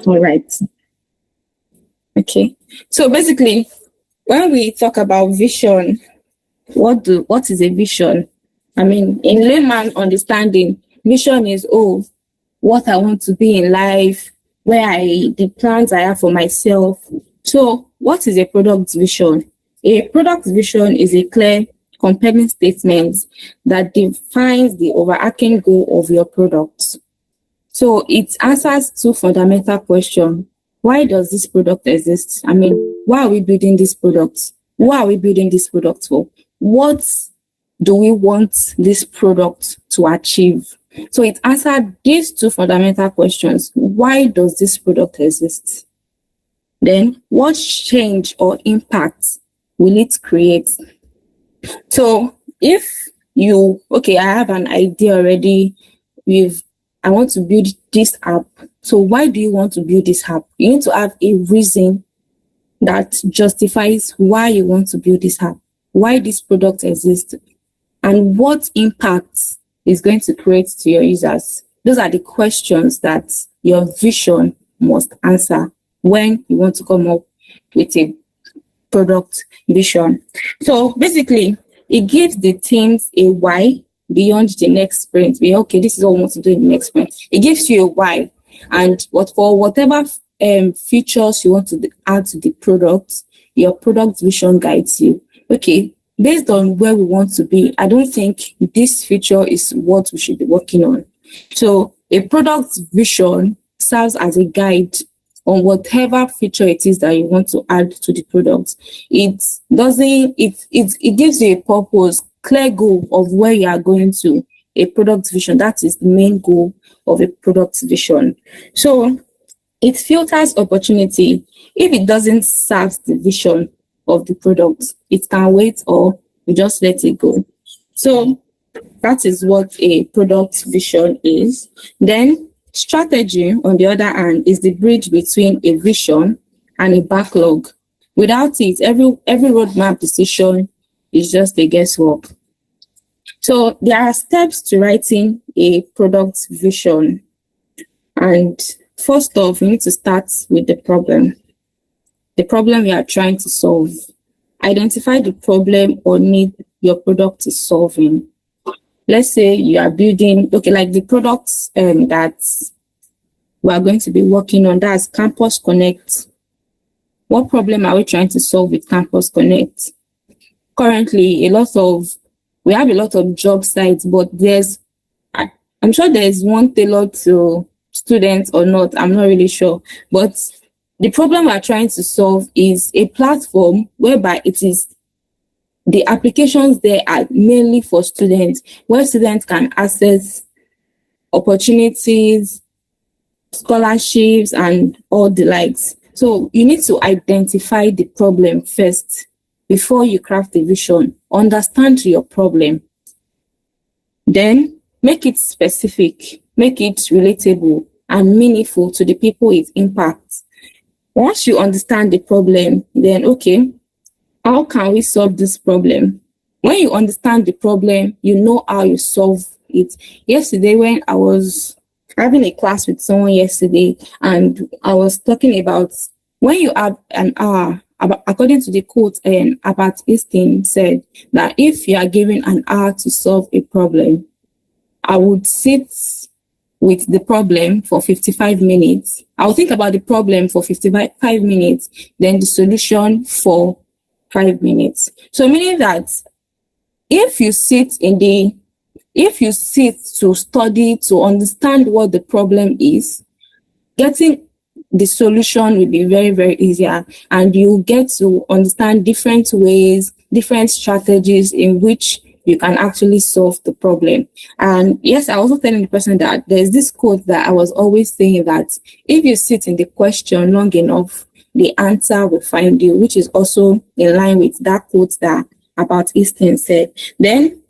All right. Okay. So basically, when we talk about vision, what is a vision? I mean, in layman understanding, vision is what I want to be in life, the plans I have for myself. So, what is a product vision? A product vision is a clear, compelling statement that defines the overarching goal of your product. So, it answers two fundamental questions. Why does this product exist? I mean, why are we building this product? Who are we building this product for? What do we want this product to achieve? So it answered these two fundamental questions. Why does this product exist? Then what change or impact will it create? So if I have an idea already, I want to build this app. So why do you want to build this app? You need to have a reason that justifies why you want to build this app, why this product exists, and what impact is going to create to your users. Those are the questions that your vision must answer when you want to come up with a product vision. So basically, it gives the teams a why beyond the next sprint. Okay, this is what we want to do in the next sprint. It gives you a why, and for whatever features you want to add to the product, your product vision guides you. Okay, based on where we want to be, I don't think this feature is what we should be working on. So a product vision serves as a guide on whatever feature it is that you want to add to the product. It gives you a purpose, clear goal of where you are going to. A product vision, that is the main goal of a product vision. So it filters opportunity. If it doesn't serve the vision of the product, it can wait or you just let it go. So that is what a product vision is. Then strategy, on the other hand, is the bridge between a vision and a backlog. Without it, every roadmap decision is just a guesswork. So there are steps to writing a product vision. And first off, you need to start with the problem you are trying to solve. Identify the problem or need your product is solving. Let's say you are building, like the products that we are going to be working on, that's Campus Connect. What problem are we trying to solve with Campus Connect? Currently, we have a lot of job sites, but I'm sure there's one tailored to students or not, I'm not really sure. But the problem we're trying to solve is a platform whereby the applications there are mainly for students, where students can access opportunities, scholarships, and all the likes. So you need to identify the problem first before you craft the vision. Understand your problem. Then make it specific, make it relatable and meaningful to the people it impacts. Once you understand the problem, then how can we solve this problem? When you understand the problem, you know how you solve it. Yesterday, when I was having a class with someone and I was talking about when you have an hour, according to the quote, Albert Einstein said that if you are given an hour to solve a problem, I would sit with the problem for 55 minutes. I'll think about the problem for 55 minutes, then the solution for 5 minutes. So meaning that if you sit to study, to understand what the problem is, getting the solution will be very, very easier, and you get to understand different ways, different strategies in which you can actually solve the problem. And yes, I also telling the person that there's this quote that I was always saying that if you sit in the question long enough, the answer will find you, which is also in line with that quote that Albert Einstein said. Then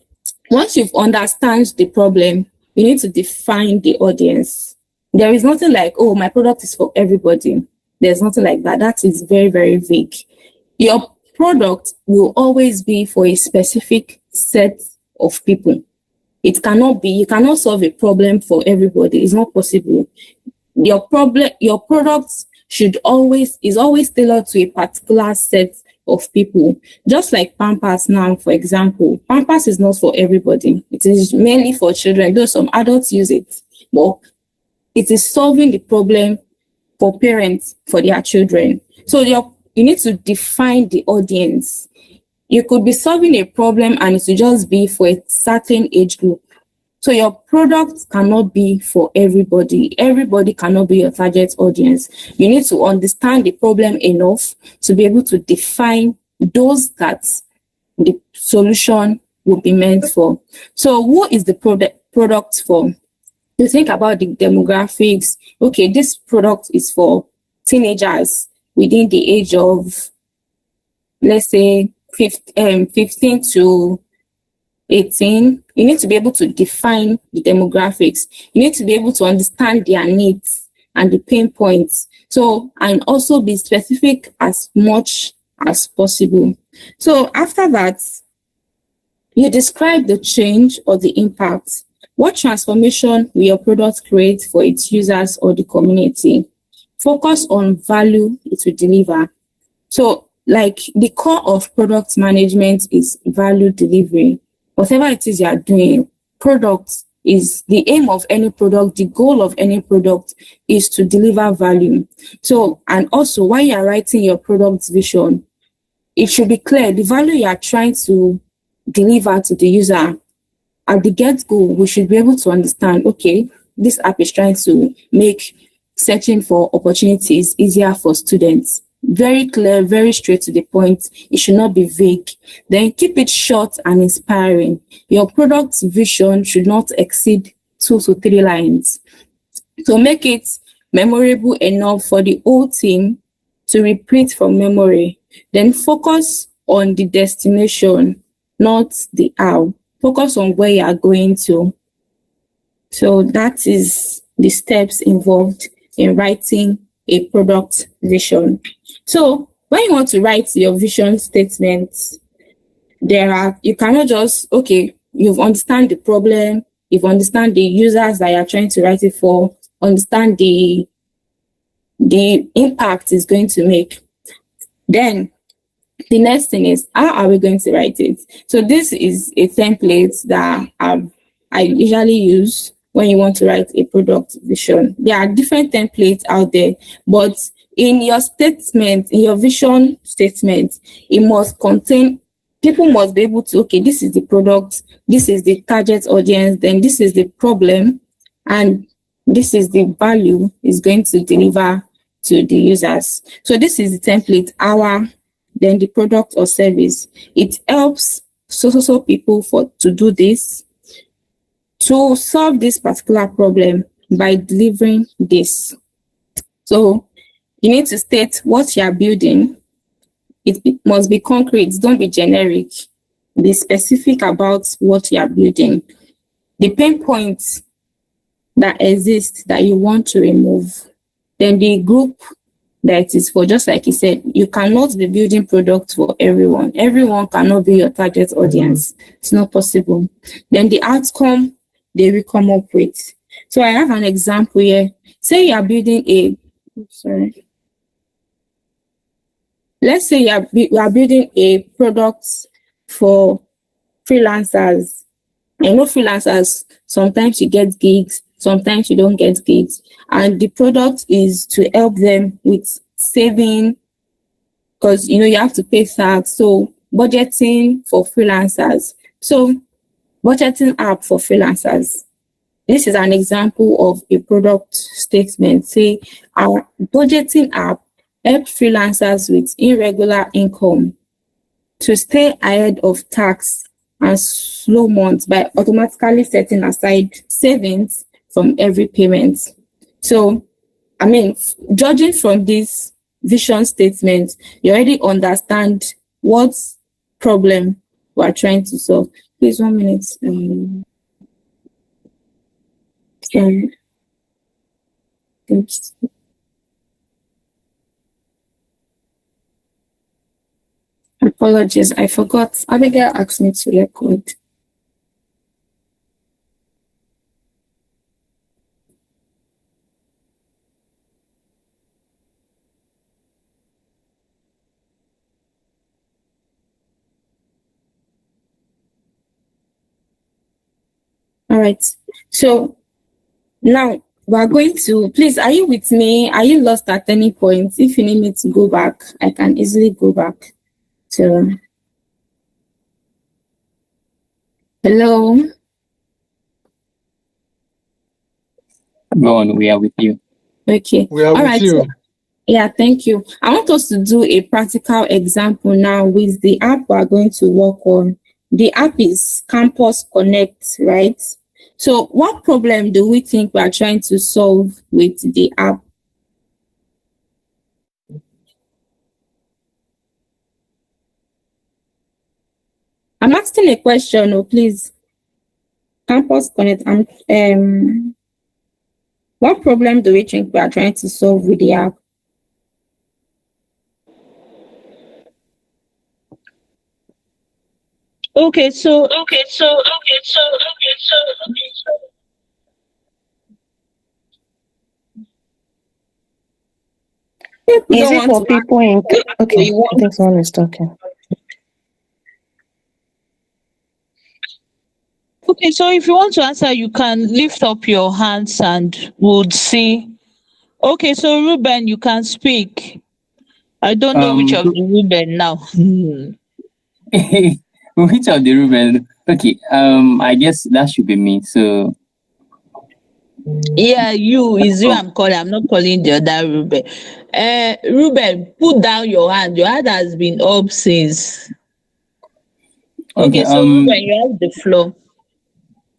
once you've understand the problem, you need to define the audience. There is nothing like, my product is for everybody. There's nothing like that. That is very, very vague. Your product will always be for a specific set of people. You cannot solve a problem for everybody. It's not possible. your product is always tailored to a particular set of people. Just like Pampers now, for example, Pampers is not for everybody. It is mainly for children, though some adults use it, but it is solving the problem for parents for their children. So you need to define the audience. You could be solving a problem and it will just be for a certain age group. So your product cannot be for everybody. Everybody cannot be your target audience. You need to understand the problem enough to be able to define those that the solution will be meant for. So who is the product for? You think about the demographics. Okay, this product is for teenagers within the age of, let's say, 15 to 18. You need to be able to define the demographics. You need to be able to understand their needs and the pain points. So, and also be specific as much as possible. So after that, you describe the change or the impact. What transformation will your product create for its users or the community? Focus on value it will deliver. So, like, the core of product management is value delivery. Whatever it is you are doing, product is the aim of any product, the goal of any product is to deliver value. So, and also while you are writing your product vision, it should be clear the value you are trying to deliver to the user. At the get-go, we should be able to understand, okay, this app is trying to make searching for opportunities easier for students. Very clear, very straight to the point. It should not be vague. Then keep it short and inspiring. Your product vision should not exceed 2 to 3 lines. So make it memorable enough for the whole team to repeat from memory. Then focus on the destination, not the how. Focus on where you are going to. So that is the steps involved in writing a product vision. So when you want to write your vision statement, you cannot just, okay, you've understand the problem, you've understand the users that you're trying to write it for, understand the impact it's going to make. Then the next thing is, how are we going to write it? So this is a template that I usually use when you want to write a product vision. There are different templates out there, but in your statement, in your vision statement, it must contain, people must be able to, okay, this is the product, this is the target audience, then this is the problem, and this is the value it's going to deliver to the users. So this is the template, then the product or service. It helps so people to do this, to solve this particular problem by delivering this. So you need to state what you are building. It must be concrete. Don't be generic. Be specific about what you are building. The pain points that exist that you want to remove. Then the group that it is for, just like you said, you cannot be building products for everyone. Everyone cannot be your target audience. It's not possible. Then the outcome they will come up with. So I have an example here. Say you are building let's say you are building a product for freelancers. I know freelancers, sometimes you get gigs, sometimes you don't get gigs. And the product is to help them with saving, because you have to pay tax. So budgeting for freelancers. So budgeting app for freelancers. This is an example of a product statement. Say our budgeting app helps freelancers with irregular income to stay ahead of tax and slow months by automatically setting aside savings from every payment. So, judging from this vision statement, you already understand what problem we are trying to solve. Please, 1 minute. Apologies, I forgot. Abigail asked me to record. All right. So now we're going to, please, are you with me? Are you lost at any point? If you need me to go back, I can easily go back to. Hello? Go on, we are with you. Okay. We are All with right. you. Yeah, thank you. I want us to do a practical example now with the app we're going to work on. The app is Campus Connect, right? So what problem do we think we are trying to solve with the app? I'm asking a question, oh, please. Campus Connect, what problem do we think we are trying to solve with the app? Okay, so Is it for people in? Okay, I think someone is talking. okay, so if you want to answer, you can lift up your hands and we'll see. Okay, so Ruben, you can speak. I don't know which of the Ruben now. Which of the Ruben? Okay, I guess that should be me. So Yeah, is you I'm calling. I'm not calling the other Ruben. Ruben, put down your hand. Your hand has been up since. Okay, so Ruben, you have the floor.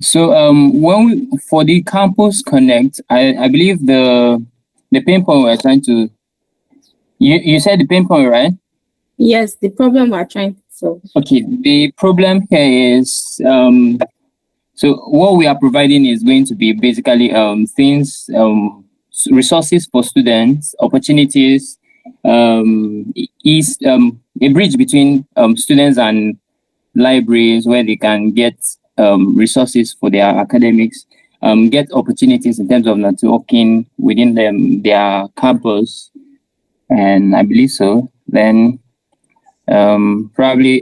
So when we, for the Campus Connect, I believe the pain point we're trying to, you said the pain point, right? Yes, the problem we're trying to solve. Okay, the problem here is so what we are providing is going to be basically things, resources for students, opportunities, is a bridge between students and libraries where they can get resources for their academics, get opportunities in terms of networking within their campus, and I believe so. Then probably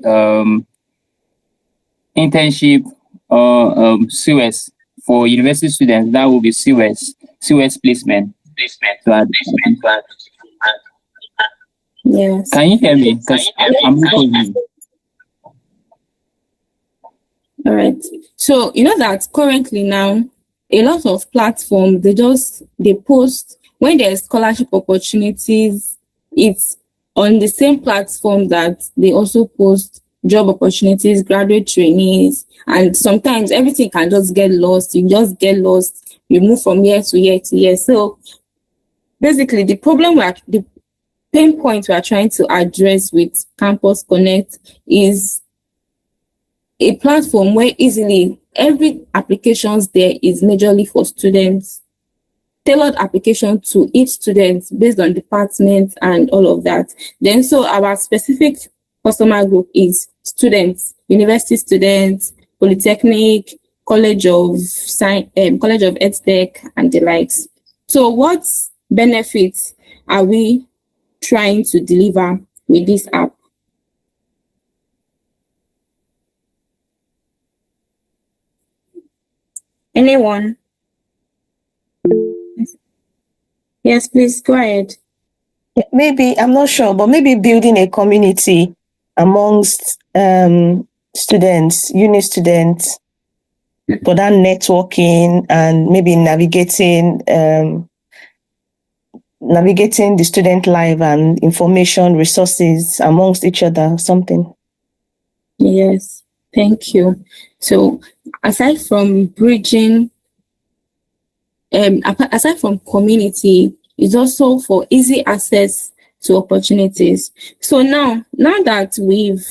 internship or CUS for university students. That will be CUS placement. Yes. Can you hear me? Because I'm recording. All right. So you know that currently now a lot of platforms they post when there's scholarship opportunities, it's on the same platform that they also post job opportunities, graduate trainees, and sometimes everything can just get lost. You just get lost. You move from year to year to year. So basically the pain point we are trying to address with Campus Connect is a platform where easily every applications there is majorly for students, tailored application to each student based on department and all of that. Then so our specific customer group is students, university students, polytechnic, college of science, college of EdTech and the likes. So what benefits are we trying to deliver with this app? Anyone? Yes, please go ahead. Maybe, I'm not sure, but maybe building a community amongst students, uni students, for that networking and maybe navigating the student life and information resources amongst each other, something. Yes, thank you. So aside from bridging, aside from community, it's also for easy access to opportunities. So now that we've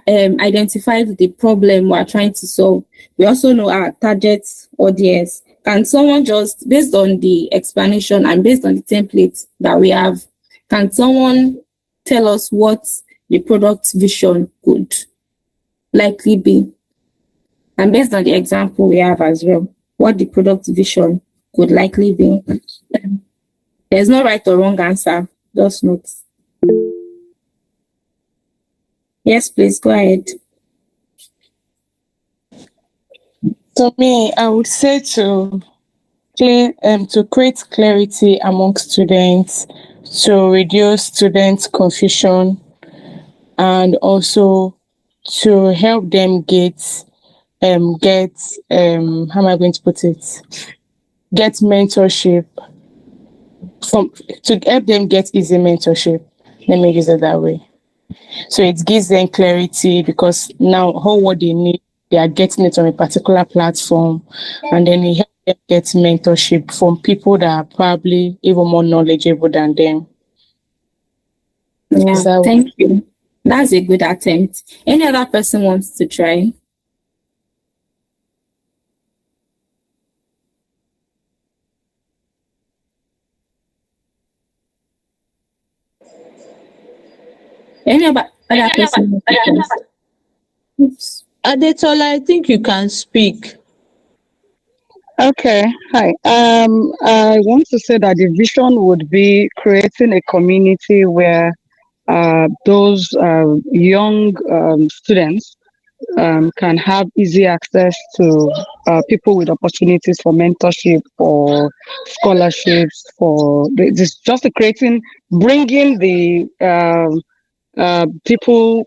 identified the problem we're trying to solve, we also know our target audience. Can someone just, based on the explanation and based on the templates that we have, can someone tell us what the product vision could likely be? And based on the example we have as well, what the product vision could likely be. There's no right or wrong answer, just notes. Yes, please go ahead. To me, I would say to create clarity among students, to reduce student confusion, and also to help them get how am I going to put it? Get mentorship to help them get easy mentorship. Let me use it that way. So it gives them clarity because now all what they need, they are getting it on a particular platform, and then it helps them get mentorship from people that are probably even more knowledgeable than them. Yeah, thank you. That's a good attempt. Any other person wants to try? Any other person? Adetola, I think you can speak. Okay, hi. I want to say that the vision would be creating a community where those young students can have easy access to people with opportunities for mentorship, for scholarships, for this, just bringing the people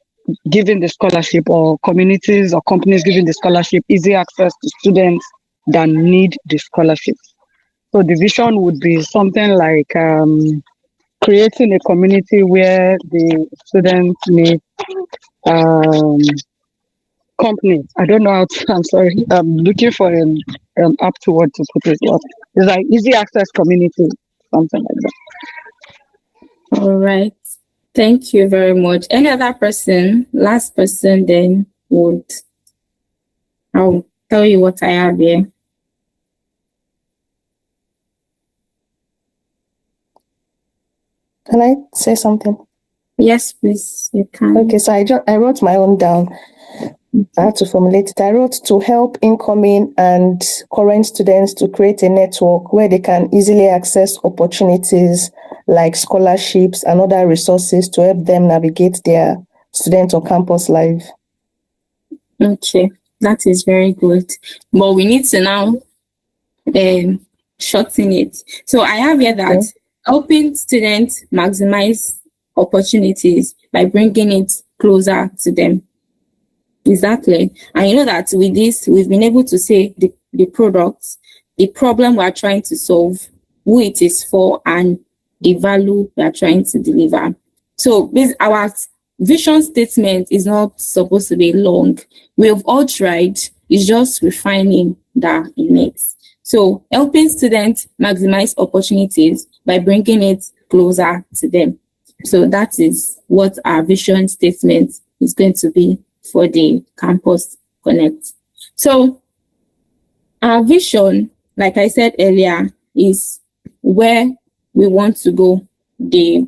giving the scholarship, or communities or companies giving the scholarship, easy access to students that need the scholarship. So the vision would be something like creating a community where the students need companies. I don't know how to, I'm sorry. I'm looking for an apt word to put it. It's like easy access community, something like that. All right. Thank you very much. Any other person? Last person then I'll tell you what I have here. Can I say something? Yes, please. You can. Okay, so I wrote my own down. I had to formulate it. I wrote to help incoming and current students to create a network where they can easily access opportunities like scholarships and other resources to help them navigate their student or campus life. Okay, that is very good. But we need to now shorten it. So I have here that helping students maximize opportunities by bringing it closer to them. Exactly. And you know that with this, we've been able to say the product, the problem we are trying to solve, who it is for, and the value we are trying to deliver. So our vision statement is not supposed to be long. We've all tried. It's just refining that in it. So helping students maximize opportunities by bringing it closer to them. So that is what our vision statement is going to be for the Campus Connect. So our vision, like I said earlier, is where we want to go. The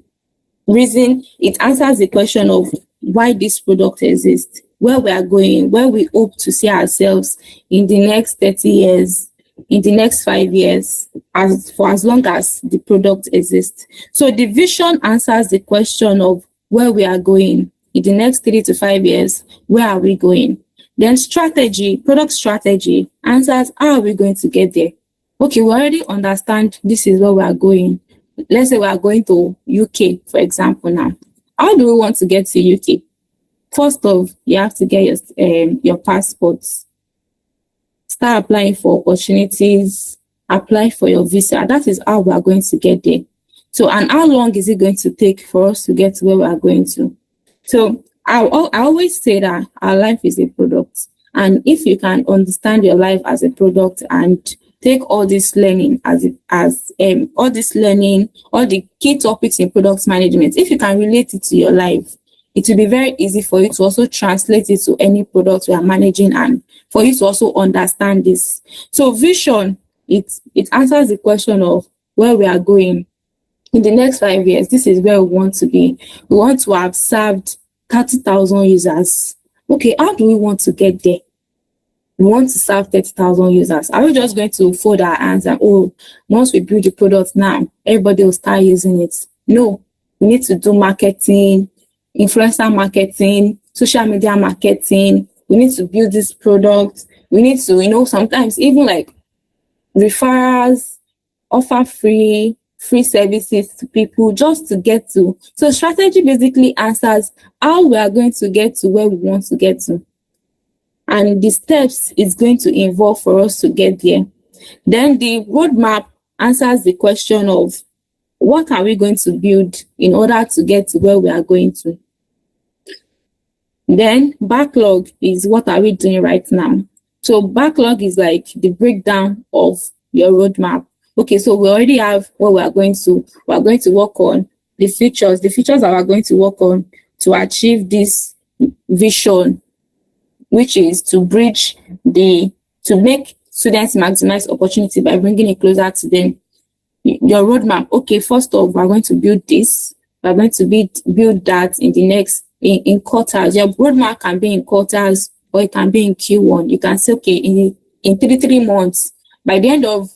reason it answers the question of why this product exists, where we are going, where we hope to see ourselves in the next 30 years, in the next 5 years, for as long as the product exists. So the vision answers the question of where we are going. In the next 3 to 5 years, where are we going? Then strategy, product strategy, answers how are we going to get there? Okay, we already understand this is where we are going. Let's say we are going to UK, for example now. How do we want to get to UK? First off, you have to get your passports. Start applying for opportunities, apply for your visa. That is how we are going to get there. So, and how long is it going to take for us to get to where we are going to? So I always say that our life is a product. And if you can understand your life as a product and take all this learning all the key topics in product management, if you can relate it to your life, it will be very easy for you to also translate it to any product we are managing and for you to also understand this. So vision, it answers the question of where we are going. In the next 5 years, this is where we want to be. We want to have served 30,000 users. Okay, how do we want to get there? We want to serve 30,000 users. Are we just going to fold our hands and, once we build the product now, everybody will start using it? No, we need to do marketing, influencer marketing, social media marketing. We need to build this product. We need to, sometimes even like referrals, offer free services to people just to get to. So strategy basically answers how we are going to get to where we want to get to. And the steps is going to involve for us to get there. Then the roadmap answers the question of what are we going to build in order to get to where we are going to. Then backlog is what are we doing right now. So backlog is like the breakdown of your roadmap. Okay, so we already have what we are going to. We are going to work on the features that we are going to work on to achieve this vision, which is to make students maximize opportunity by bringing it closer to them. Your roadmap, okay, first off, we're going to build this. We're going to build that in the next, in quarters. Your roadmap can be in quarters or it can be in Q1. You can say, okay, in 3 months, by the end of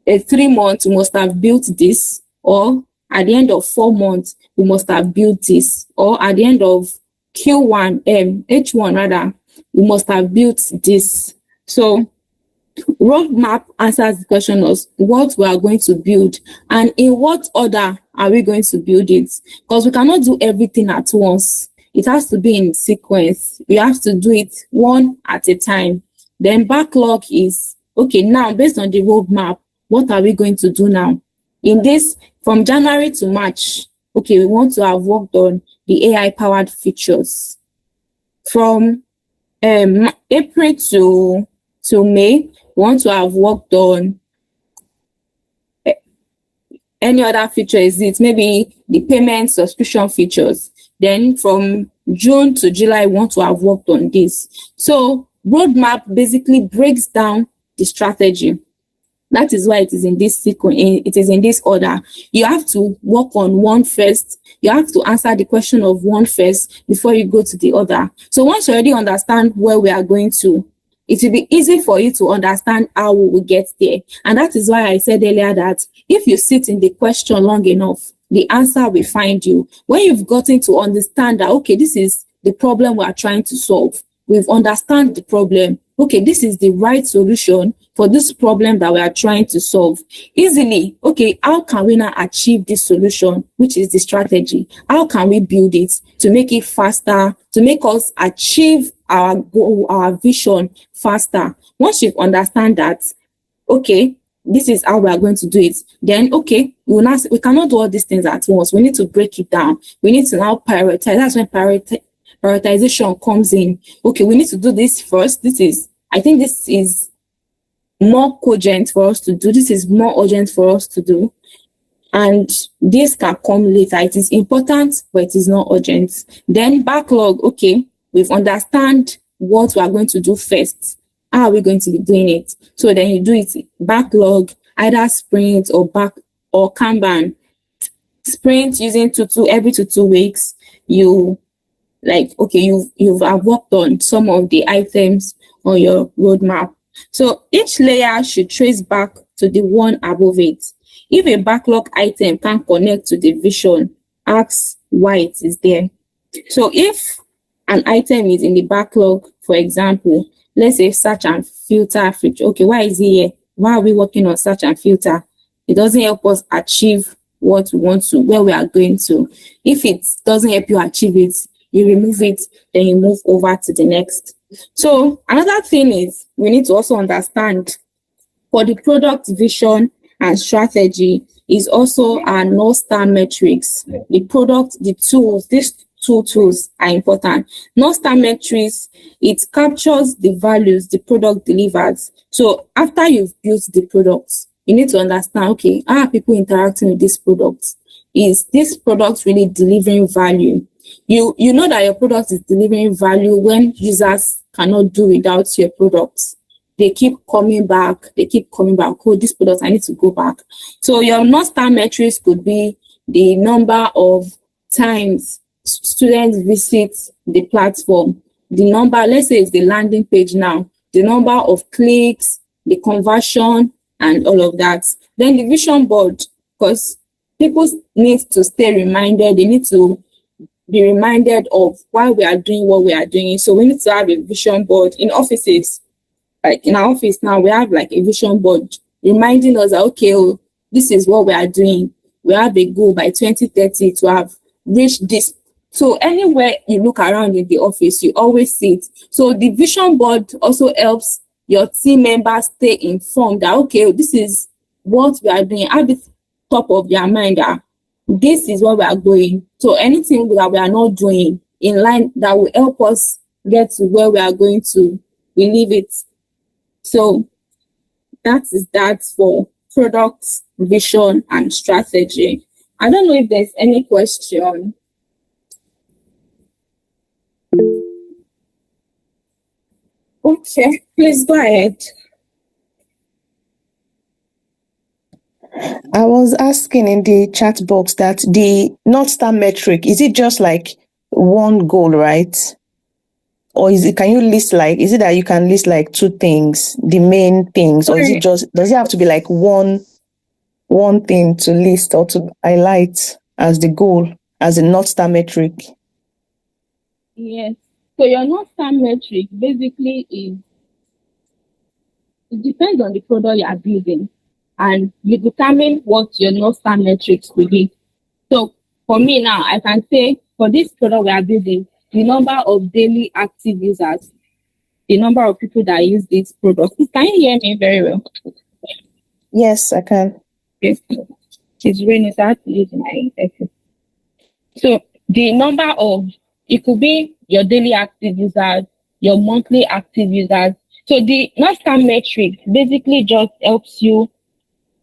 3 months, we must have built this, or at the end of 4 months, we must have built this, or at the end of H1 rather, we must have built this. So roadmap answers the question of what we are going to build and in what order are we going to build it, because we cannot do everything at once. It has to be in sequence. We have to do it one at a time. Then backlog is, okay, now based on the roadmap, what are we going to do now? In this, from January to March, okay, we want to have worked on the AI-powered features. From April to May, we want to have worked on any other feature. Is it maybe the payment subscription features? Then from June to July, we want to have worked on this. So roadmap basically breaks down the strategy. That is why it is in this sequence, it is in this order. You have to work on one first. You have to answer the question of one first before you go to the other. So once you already understand where we are going to, it will be easy for you to understand how we will get there. And that is why I said earlier that if you sit in the question long enough, the answer will find you. When you've gotten to understand that, okay, this is the problem we are trying to solve. We've understand the problem. Okay, this is the right solution for this problem that we are trying to solve easily. Okay, how can we now achieve this solution, which is the strategy? How can we build it to make it faster, to make us achieve our goal, our vision faster? Once you understand that, okay, this is how we are going to do it, then okay, we cannot do all these things at once. We need to break it down. We need to now prioritize. That's when prioritization comes in. Okay, we need to do this first. I think this is more cogent for us to do. This is more urgent for us to do. And this can come later. It is important, but it is not urgent. Then backlog, okay, we've understand what we are going to do first. How are we going to be doing it? So then you do it backlog, either sprint or Kanban. Sprint using every 2 weeks. You've worked on some of the items on your roadmap. So each layer should trace back to the one above it. If a backlog item can connect to the vision, ask why it is there. So if an item is in the backlog, for example, let's say search and filter feature. Okay, why is it here? Why are we working on search and filter? It doesn't help us achieve what we want to, where we are going to. If it doesn't help you achieve it, you remove it, then you move over to the next. So another thing is we need to also understand for the product vision and strategy is also our North Star metrics. The product, the tools, these two tools are important. North Star metrics, it captures the values the product delivers. So after you've built the products, you need to understand, okay, how are people interacting with this product? Is this product really delivering value? You know that your product is delivering value when users cannot do without your products. They keep coming back. Oh, this product, I need to go back. So your North Star metrics could be the number of times students visit the platform, the number, let's say it's the landing page now, the number of clicks, the conversion, and all of that. Then the vision board, because people need to stay reminded, they need to be reminded of why we are doing what we are doing. So we need to have a vision board in offices. like in our office now, we have like a vision board reminding us that, okay, oh, this is what we are doing. We have a goal by 2030 to have reached this. So anywhere you look around in the office, you always see it. So the vision board also helps your team members stay informed that, okay, this is what we are doing. Have it top of their mind that this is what we are going. So anything that we are not doing in line that will help us get to where we are going to, we leave it. So that is that for product, vision, and strategy. I don't know if there's any question. Okay, please go ahead. I was asking in the chat box that the North Star metric, is it just like one goal, right? Or is it, can you list like, is it that you can list like two things, the main things, or is it just, does it have to be like one thing to list or to highlight as the goal, as a North Star metric? Yes. So your North Star metric basically is, it depends on the product you are building, and you determine what your North Star metrics will be. So for me now, I can say for this product we are building, the number of daily active users, the number of people that use this product. Can you hear me very well? Yes, I can. Okay. It's raining, so I have to use my headset. So the number of, it could be your daily active users, your monthly active users. So the North Star metric basically just helps you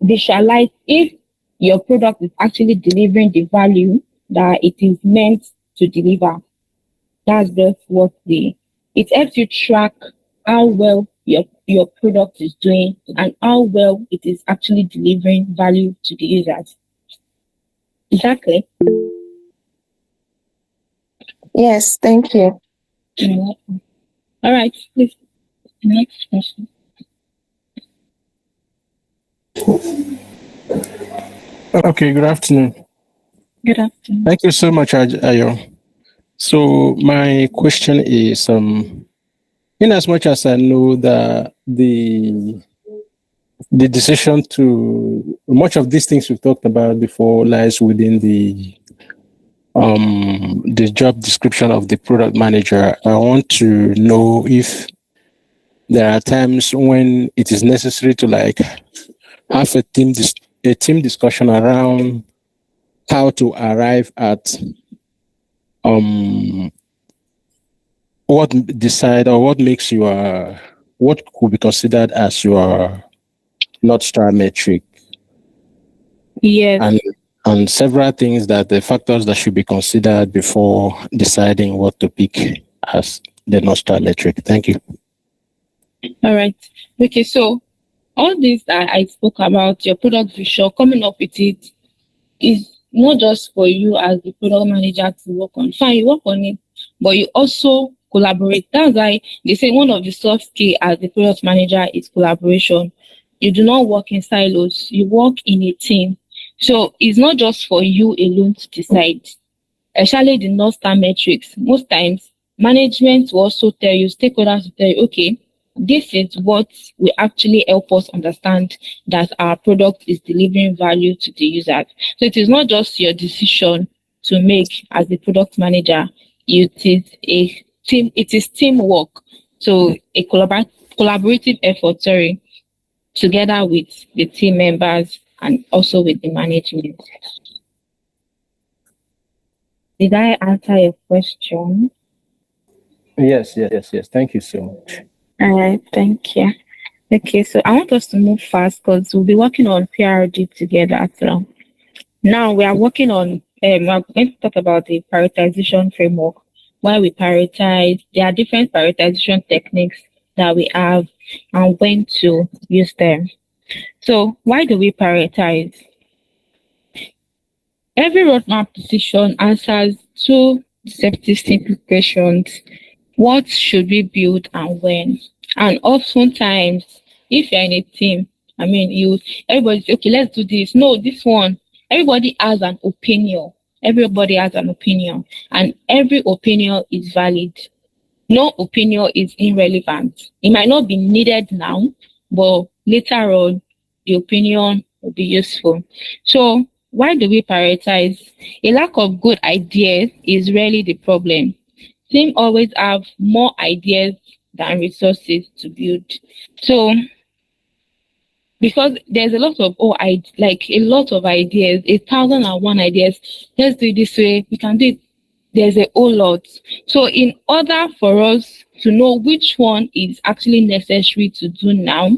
visualize if your product is actually delivering the value that it is meant to deliver. That's just what it helps you track how well your product is doing and how well it is actually delivering value to the users. Exactly. Yes, thank you. All right, please. Next question. Okay, good afternoon. Good afternoon. Thank you so much, Ayo. So my question is, in as much as I know that the decision to, much of these things we've talked about before lies within the job description of the product manager, I want to know if there are times when it is necessary to like have a team discussion around how to arrive at what makes your, what could be considered as your North Star metric. Yes. And several things that the factors that should be considered before deciding what to pick as the North Star metric. Thank you. All right. Okay, so all this that I spoke about, your product vision, coming up with it, is not just for you as the product manager to work on. Fine, you work on it, but you also collaborate. That's why they say one of the soft skills as the product manager is collaboration. You do not work in silos, you work in a team. So it's not just for you alone to decide. Especially the North Star metrics. Most times, management will also tell you, stakeholders will tell you, okay, this is what will actually help us understand that our product is delivering value to the users. So it is not just your decision to make as the product manager. It is a team. It is teamwork. So a collaborative effort. Together with the team members and also with the management. Did I answer your question? Yes. Thank you so much. All right, thank you. Okay, so I want us to move fast because we'll be working on PRD together. So now we are working on, we're going to talk about the prioritization framework, why we prioritize. There are different prioritization techniques that we have and when to use them. So why do we prioritize? Every roadmap decision answers two deceptive simple questions. What should we build and when? And oftentimes, if you're in a team, everybody say, okay, let's do this. No, this one. Everybody has an opinion. And every opinion is valid. no opinion is irrelevant. It might not be needed now, but later on, the opinion will be useful. So why do we prioritize? A lack of good ideas is rarely the problem. Team always have more ideas than resources to build. So because there's a lot of a lot of ideas, 1,001 ideas. Let's do it this way. We can do it. There's a whole lot. So in order for us to know which one is actually necessary to do now,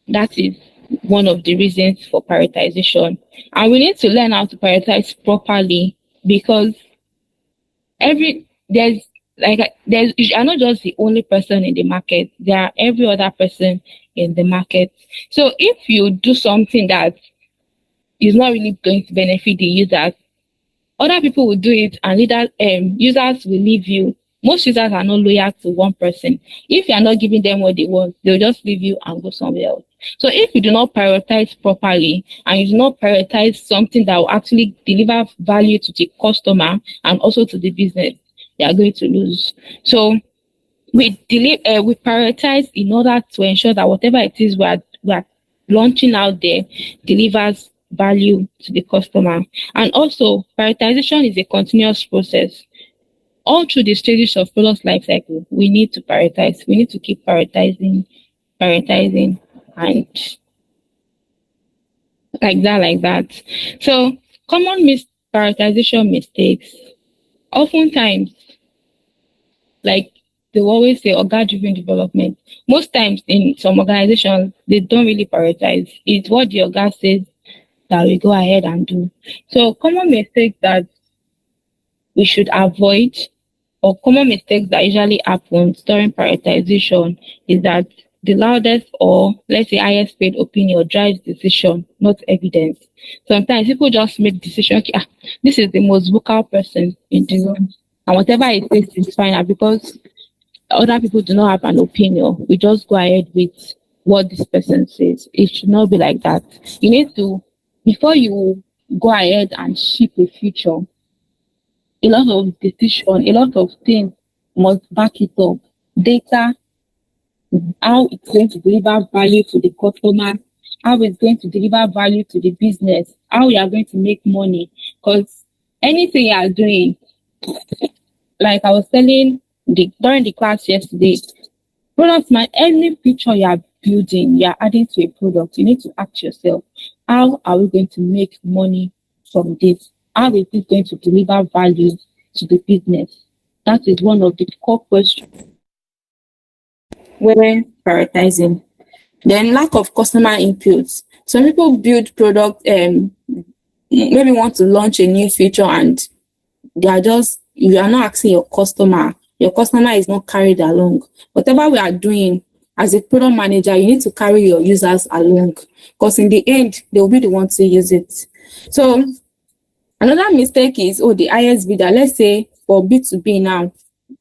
that is one of the reasons for prioritization. And we need to learn how to prioritize properly, because you are not just the only person in the market. There are every other person in the market. So if you do something that is not really going to benefit the users, other people will do it, and users will leave you. Most users are not loyal to one person. If you are not giving them what they want, they'll just leave you and go somewhere else. So if you do not prioritize properly, and you do not prioritize something that will actually deliver value to the customer and also to the business, you are going to lose. So we prioritize in order to ensure that whatever it is we are launching out there delivers value to the customer. And also, prioritization is a continuous process. All through the stages of product lifecycle, we need to prioritize. We need to keep prioritizing, and like that. So, common prioritization mistakes. Oftentimes, like they always say, organ-driven development. Most times in some organizations, they don't really prioritize. It's what the organ says that we go ahead and do. So common mistakes that we should avoid, or common mistakes that usually happen during prioritization, is that the loudest, or let's say highest paid opinion drives decision, not evidence. Sometimes people just make decisions. This is the most vocal person in the room, and whatever it says is fine. And because other people do not have an opinion, we just go ahead with what this person says. It should not be like that. You need to, before you go ahead and ship a feature, a lot of decision, a lot of things must back it up. Data, how it's going to deliver value to the customer, how it's going to deliver value to the business, how you are going to make money. Because anything you are doing, like I was telling during the class yesterday, any feature you are building, you are adding to a product, you need to ask yourself, how are we going to make money from this? How is this going to deliver value to the business? That is one of the core questions when prioritizing. Then lack of customer inputs. Some people build product, maybe want to launch a new feature, and you are not asking your customer. Your customer is not carried along. Whatever we are doing as a product manager, you need to carry your users along, because in the end, they will be the ones to use it. So another mistake is, the highest bidder. Let's say for B2B now,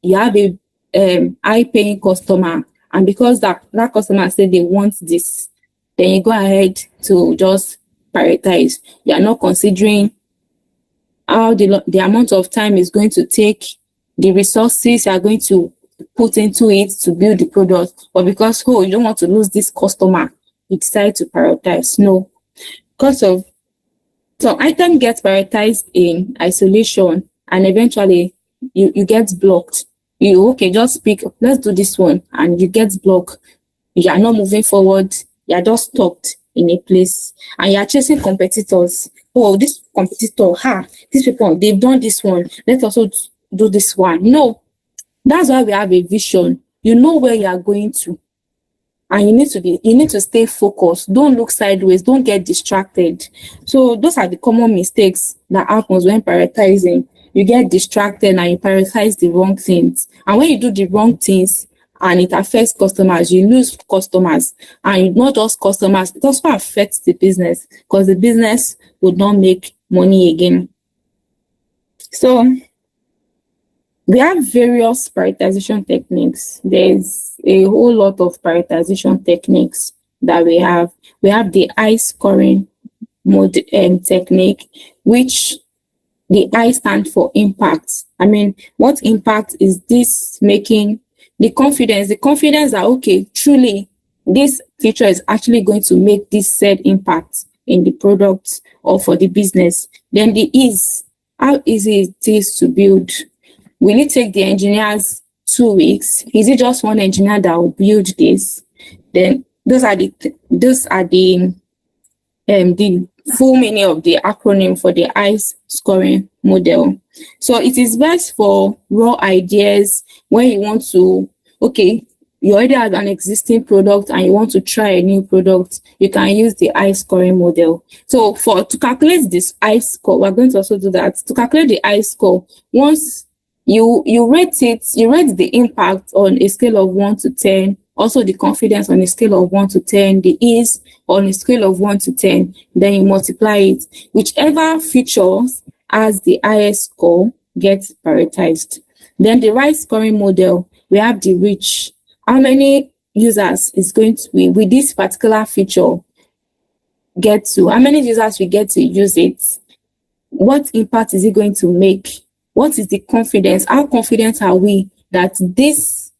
you have a high-paying customer, and because that customer said they want this, then you go ahead to just prioritize. You are not considering how the amount of time is going to take, the resources you are going to put into it to build the product. But because, you don't want to lose this customer, you decide to prioritize. No. Because of some item gets prioritized in isolation, and eventually you get blocked. Just pick, let's do this one, and you get blocked. You are not moving forward. You are just stuck in a place, and you are chasing competitors. This competitor, these people, they've done this one. Let's also do this one. No, that's why we have a vision. You know where you are going to, and you need to stay focused. Don't look sideways. Don't get distracted. So those are the common mistakes that happens when prioritizing. You get distracted and you prioritize the wrong things. And when you do the wrong things and it affects customers, you lose customers. And not just customers, it also affects the business, because the business would not make money again. So we have various prioritization techniques. There's a whole lot of prioritization techniques that we have. We have the high scoring mode technique, which the I stand for impact. I mean, what impact is this making? The confidence that, okay, truly, this feature is actually going to make this said impact in the product or for the business. Then the ease, how easy it is to build. Will it take the engineers 2 weeks? Is it just one engineer that will build this? Then those are the full meaning of the acronym for the ICE scoring model. So it is best for raw ideas when you want to, okay, you already have an existing product and you want to try a new product, you can use the ICE scoring model. So to calculate this ICE score, we're going to also do that. To calculate the ICE score, once you rate the impact on a scale of 1 to 10, also the confidence on a scale of 1 to 10, the ease on a scale of 1 to 10, then you multiply it. Whichever feature has the highest score gets prioritized. Then the right scoring model, we have the reach. How many users is going to be with this particular feature get to? How many users we get to use it? What impact is it going to make? What is the confidence? How confident are we that this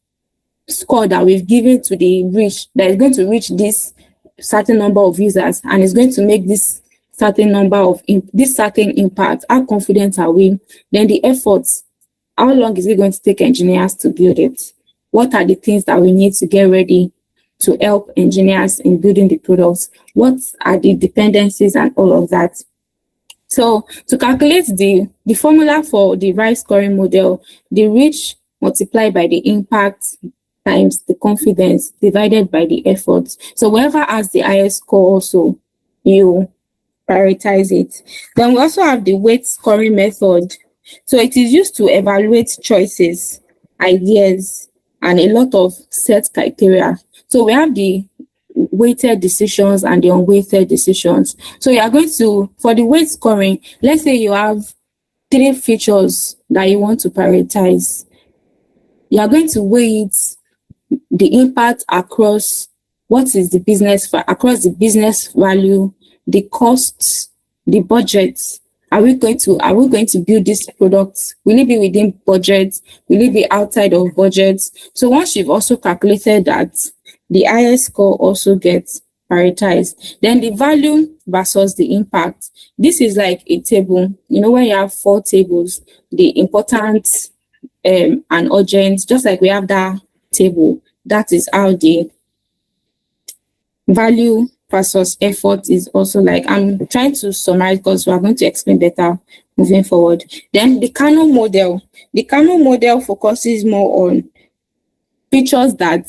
score that we've given to the reach, that is going to reach this certain number of users and is going to make this certain number of this certain impact? How confident are we? Then the efforts, how long is it going to take engineers to build it? What are the things that we need to get ready to help engineers in building the products? What are the dependencies and all of that? So to calculate the formula for the right scoring model, the reach multiplied by the impact times the confidence divided by the effort. So whoever has the highest score also, you prioritize it. Then we also have the weight scoring method. So it is used to evaluate choices, ideas, and a lot of set criteria. So we have the weighted decisions and the unweighted decisions. So you are going to, for the weight scoring, let's say you have 3 features that you want to prioritize. You are going to weigh it, the impact across what is the business, across the business value, the costs, the budget. Are we going to build this product? Will it be within budget? Will it be outside of budget? So once you've also calculated that, the highest score also gets prioritized. Then the value versus the impact. This is like a table. You know, when you have 4 tables, the important and urgent, just like we have that table, that is how the value versus effort is also like. I'm trying to summarize because we're going to explain better moving forward. Then the Kano model. The Kano model focuses more on features that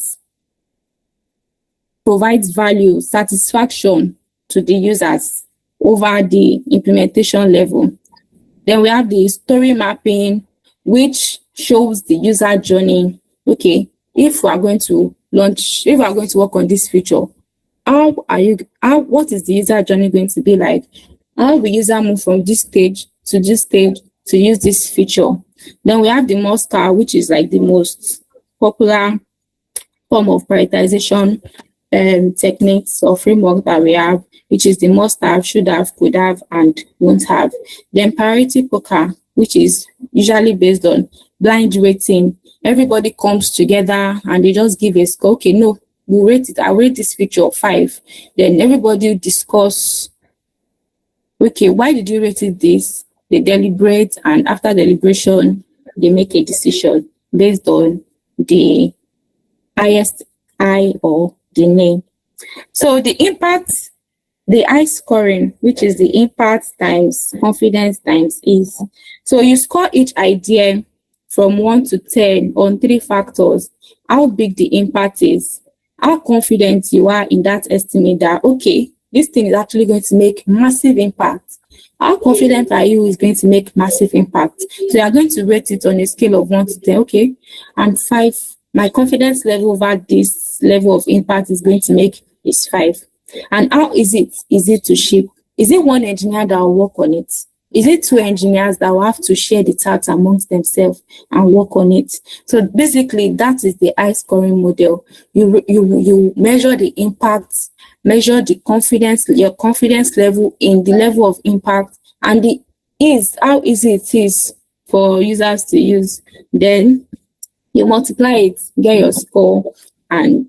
provides value, satisfaction to the users over the implementation level. Then we have the story mapping, which shows the user journey. Okay, if we are going to work on this feature, what is the user journey going to be like? How will user move from this stage to this stage to use this feature? Then we have the MOSCA, which is like the most popular form of prioritization techniques or framework that we have, which is the must have, should have, could have, and won't have. Then priority poker, which is usually based on blind rating. Everybody comes together and they just give a score. Okay, no, we rate it. I rate this feature 5. Then everybody discuss. Okay, why did you rate it this? They deliberate, and after deliberation, they make a decision based on the highest I or the name. So the impact, the I scoring, which is the impact times confidence times ease. So you score each idea from 1 to 10 on 3 factors. How big the impact is, how confident you are in that estimate that, okay, this thing is actually going to make massive impact. How confident are you is going to make massive impact? So you are going to rate it on a scale of 1 to 10. Okay, and 5. My confidence level over this level of impact is going to make is 5. And how is it to ship? Is it one engineer that will work on it? Is it 2 engineers that will have to share the tasks amongst themselves and work on it? So basically, that is the I scoring model. You measure the impact, measure the confidence, your confidence level in the level of impact, and the how easy it is for users to use. Then you multiply it, get your score, and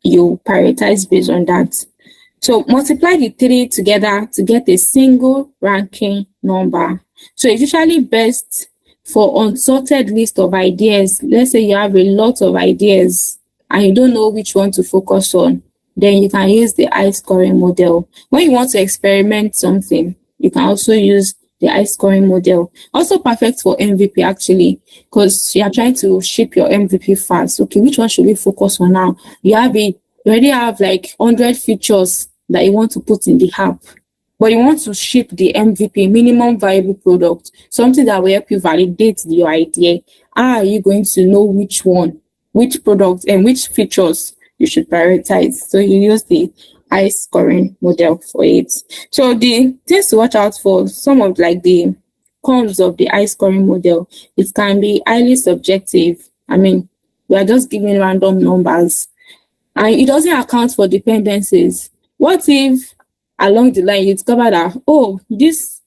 you prioritize based on that. So multiply the three together to get a single ranking number. So it's usually best for unsorted list of ideas. Let's say you have a lot of ideas and you don't know which one to focus on. Then you can use the high scoring model. When you want to experiment something, you can also use the high scoring model. Also perfect for MVP actually, because you are trying to ship your MVP fast. Okay, which one should we focus on now? You already have like 100 features that you want to put in the app, but you want to ship the MVP, minimum viable product, something that will help you validate your idea. How are you going to know which one, which product, and which features you should prioritize? So you use the high scoring model for it. So the things to watch out for, some of like the cons of the high scoring model, it can be highly subjective. I mean, we are just giving random numbers and it doesn't account for dependencies. What if along the line you discover that, oh, this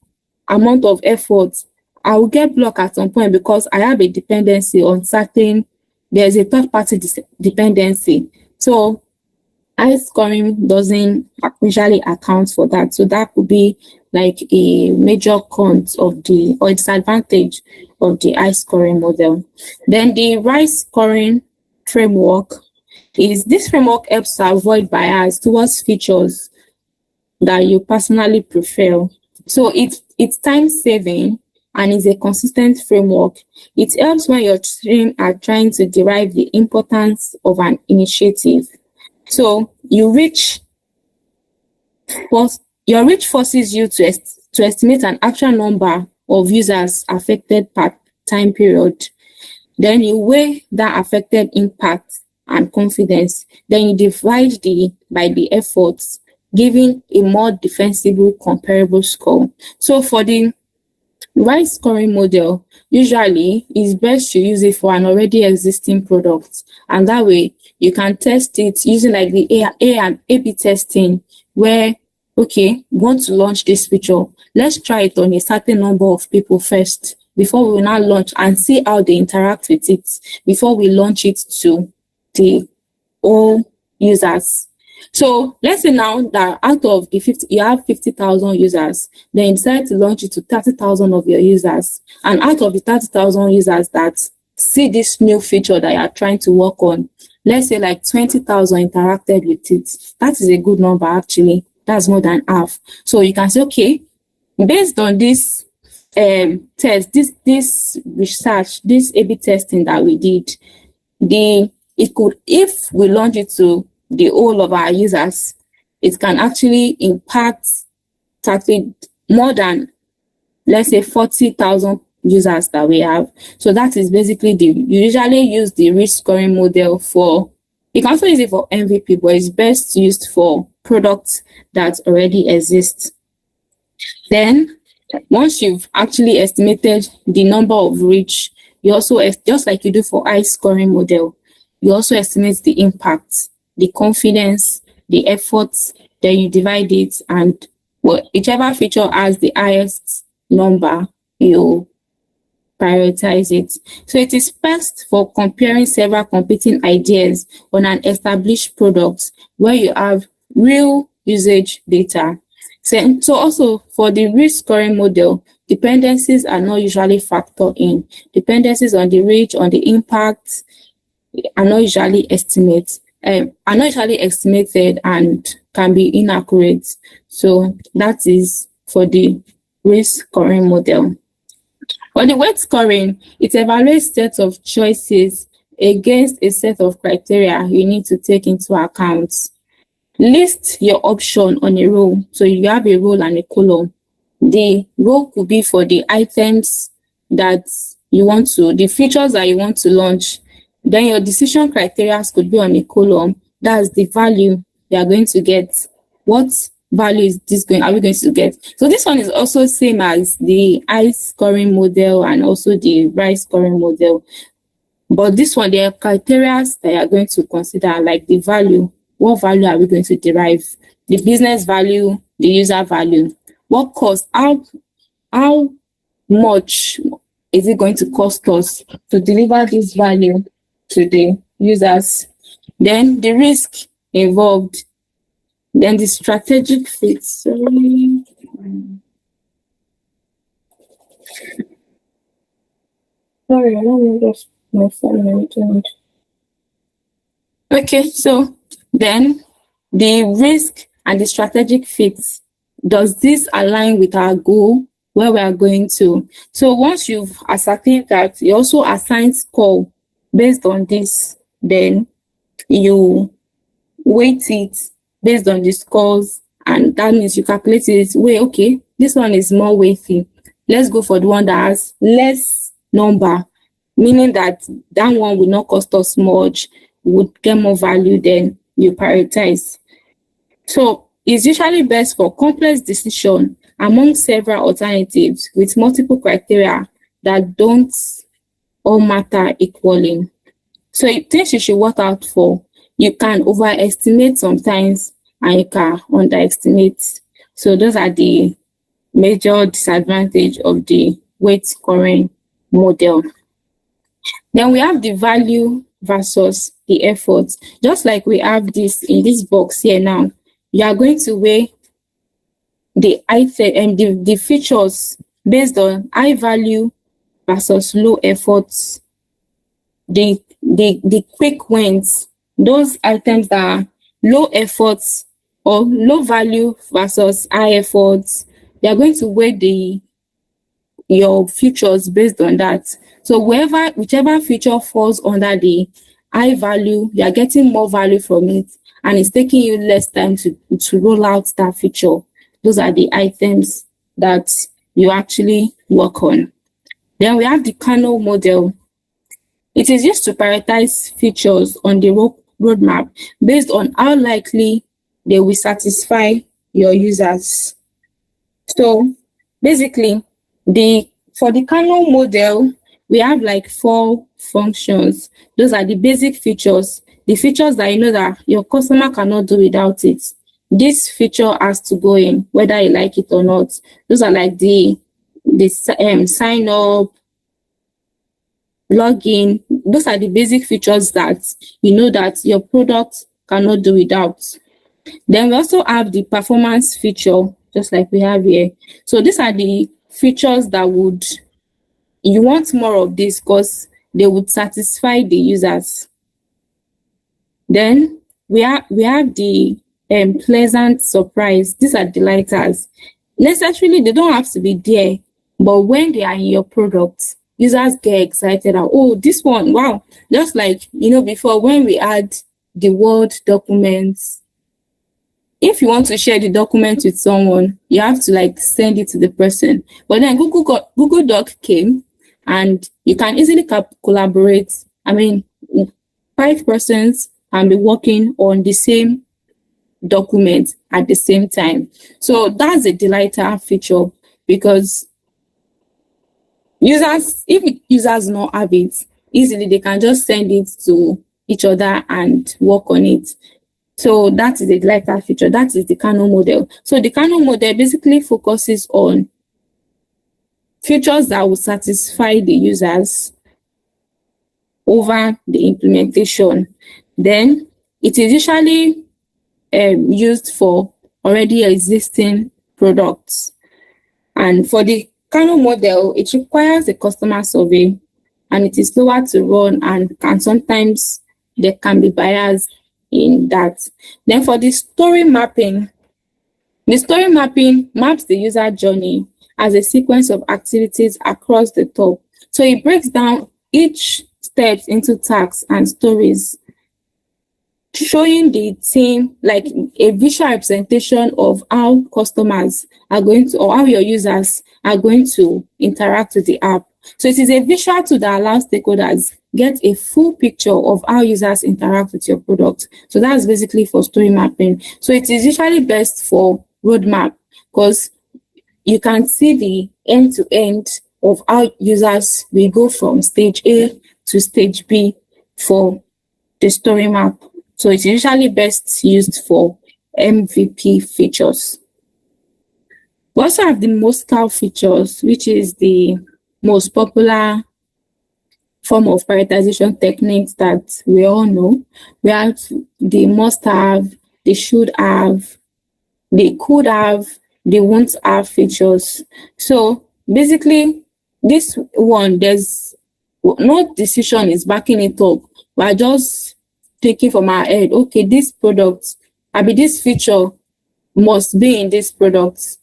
amount of effort, I will get blocked at some point because I have a dependency on certain, there's a third party dependency. So high scoring doesn't usually account for that. So that could be like a major con of the, or disadvantage of the high scoring model. Then the right scoring framework is, this framework helps to avoid bias towards features that you personally prefer. So it's time saving and is a consistent framework. It helps when your team are trying to derive the importance of an initiative. So your reach forces you to estimate an actual number of users affected per time period. Then you weigh that affected impact and confidence. Then you divide by the efforts, giving a more defensible comparable score. So for the right scoring model, usually it's best to use it for an already existing product, and that way you can test it using like the A and A/B testing, where, okay, we want to launch this feature, let's try it on a certain number of people first before we will now launch, and see how they interact with it before we launch it to the all users. So let's say now that out of the 50, you have 50,000 users, then you decide to launch it to 30,000 of your users. And out of the 30,000 users that see this new feature that you are trying to work on, let's say like 20,000 interacted with it. That is a good number actually. That's more than half. So you can say, okay, based on this test, this research, this A/B testing that we did, it could, if we launch it to the whole of our users, it can actually impact more than, let's say, 40,000 users that we have. So that is basically you usually use the risk scoring model for, you can also use it for MVP, but it's best used for products that already exist. Then once you've actually estimated the number of reach, you also, just like you do for high scoring model, you also estimate the impact, the confidence, the efforts, then you divide it, and whichever feature has the highest number, you prioritize it. So it is best for comparing several competing ideas on an established product where you have real usage data. So also for the risk scoring model, dependencies are not usually factored in. Dependencies on the reach, on the impact, are not usually estimated and can be inaccurate. So that is for the risk scoring model. For the weight scoring, it evaluates sets of choices against a set of criteria you need to take into account. List your option on a row. So you have a row and a column. The row could be for the items that you want to, the features that you want to launch. Then your decision criteria could be on a column. That's the value you are going to get. What value are we going to get? So this one is also same as the high scoring model and also the right scoring model. But this one, there are criteria that you are going to consider, like the value. What value are we going to derive? The business value, the user value. What cost? How how much is it going to cost us to deliver this value to the users, then the risk involved, then the strategic fit. Sorry, let me just my phone. Okay, so then the risk and the strategic fit. Does this align with our goal, where we are going to? So once you've ascertained that, you also assign score based on this, then you weight it based on the scores, and that means you calculate it. Wait, okay, this one is more weighty. Let's go for the one that has less number, meaning that that one will not cost us much, would get more value, then you prioritize. So it's usually best for complex decision among several alternatives with multiple criteria that don't all matter equally. So things you should watch out for. You can overestimate sometimes and you can underestimate. So those are the major disadvantage of the weight scoring model. Then we have the value versus the effort. Just like we have this in this box here now, you are going to weigh the item and the features based on high value versus low efforts. The quick wins, those items that are low efforts or low value versus high efforts, they are going to weigh your features based on that. So whichever feature falls under the high value, you are getting more value from it, and it's taking you less time to roll out that feature. Those are the items that you actually work on. Then we have the Kano model. It is used to prioritize features on the roadmap based on how likely they will satisfy your users. So basically, for the Kano model, we have like 4 functions. Those are the basic features, the features that you know that your customer cannot do without it. This feature has to go in, whether you like it or not. Those are like the sign up, login. Those are the basic features that you know that your product cannot do without. Then we also have the performance feature, just like we have here. So these are the features that you want more of this because they would satisfy the users. Then we have the pleasant surprise. These are delighters. Necessarily, they don't have to be there, but when they are in your product, users get excited. Oh, this one, wow. Just like, before when we had the Word documents, if you want to share the document with someone, you have to send it to the person. But then Google Doc came and you can easily collaborate. 5 persons can be working on the same document at the same time. So that's a delighter feature because if users don't have it, easily they can just send it to each other and work on it. So that is a delighter feature. That is the Kano model. So the Kano model basically focuses on features that will satisfy the users over the implementation. Then it is usually used for already existing products. And for the Kano model, it requires a customer survey and it is slower to run and sometimes there can be bias in that. Then for the story mapping maps the user journey as a sequence of activities across the top. So it breaks down each step into tasks and stories, showing the team like a visual representation of how customers are going to, or how your users are going to interact with the app. So it is a visual tool that allows stakeholders get a full picture of how users interact with your product. So that's basically for story mapping. So it is usually best for roadmap because you can see the end-to-end of how users will go from stage A to stage B for the story map. So it's usually best used for MVP features. We also have the must-have features, which is the most popular form of prioritization techniques that we all know. We have the must-have, the should have, the could have, the won't have features. So basically, this one, there's no decision is backing it up. We're just taking from our head, okay, this product, this feature must be in this product.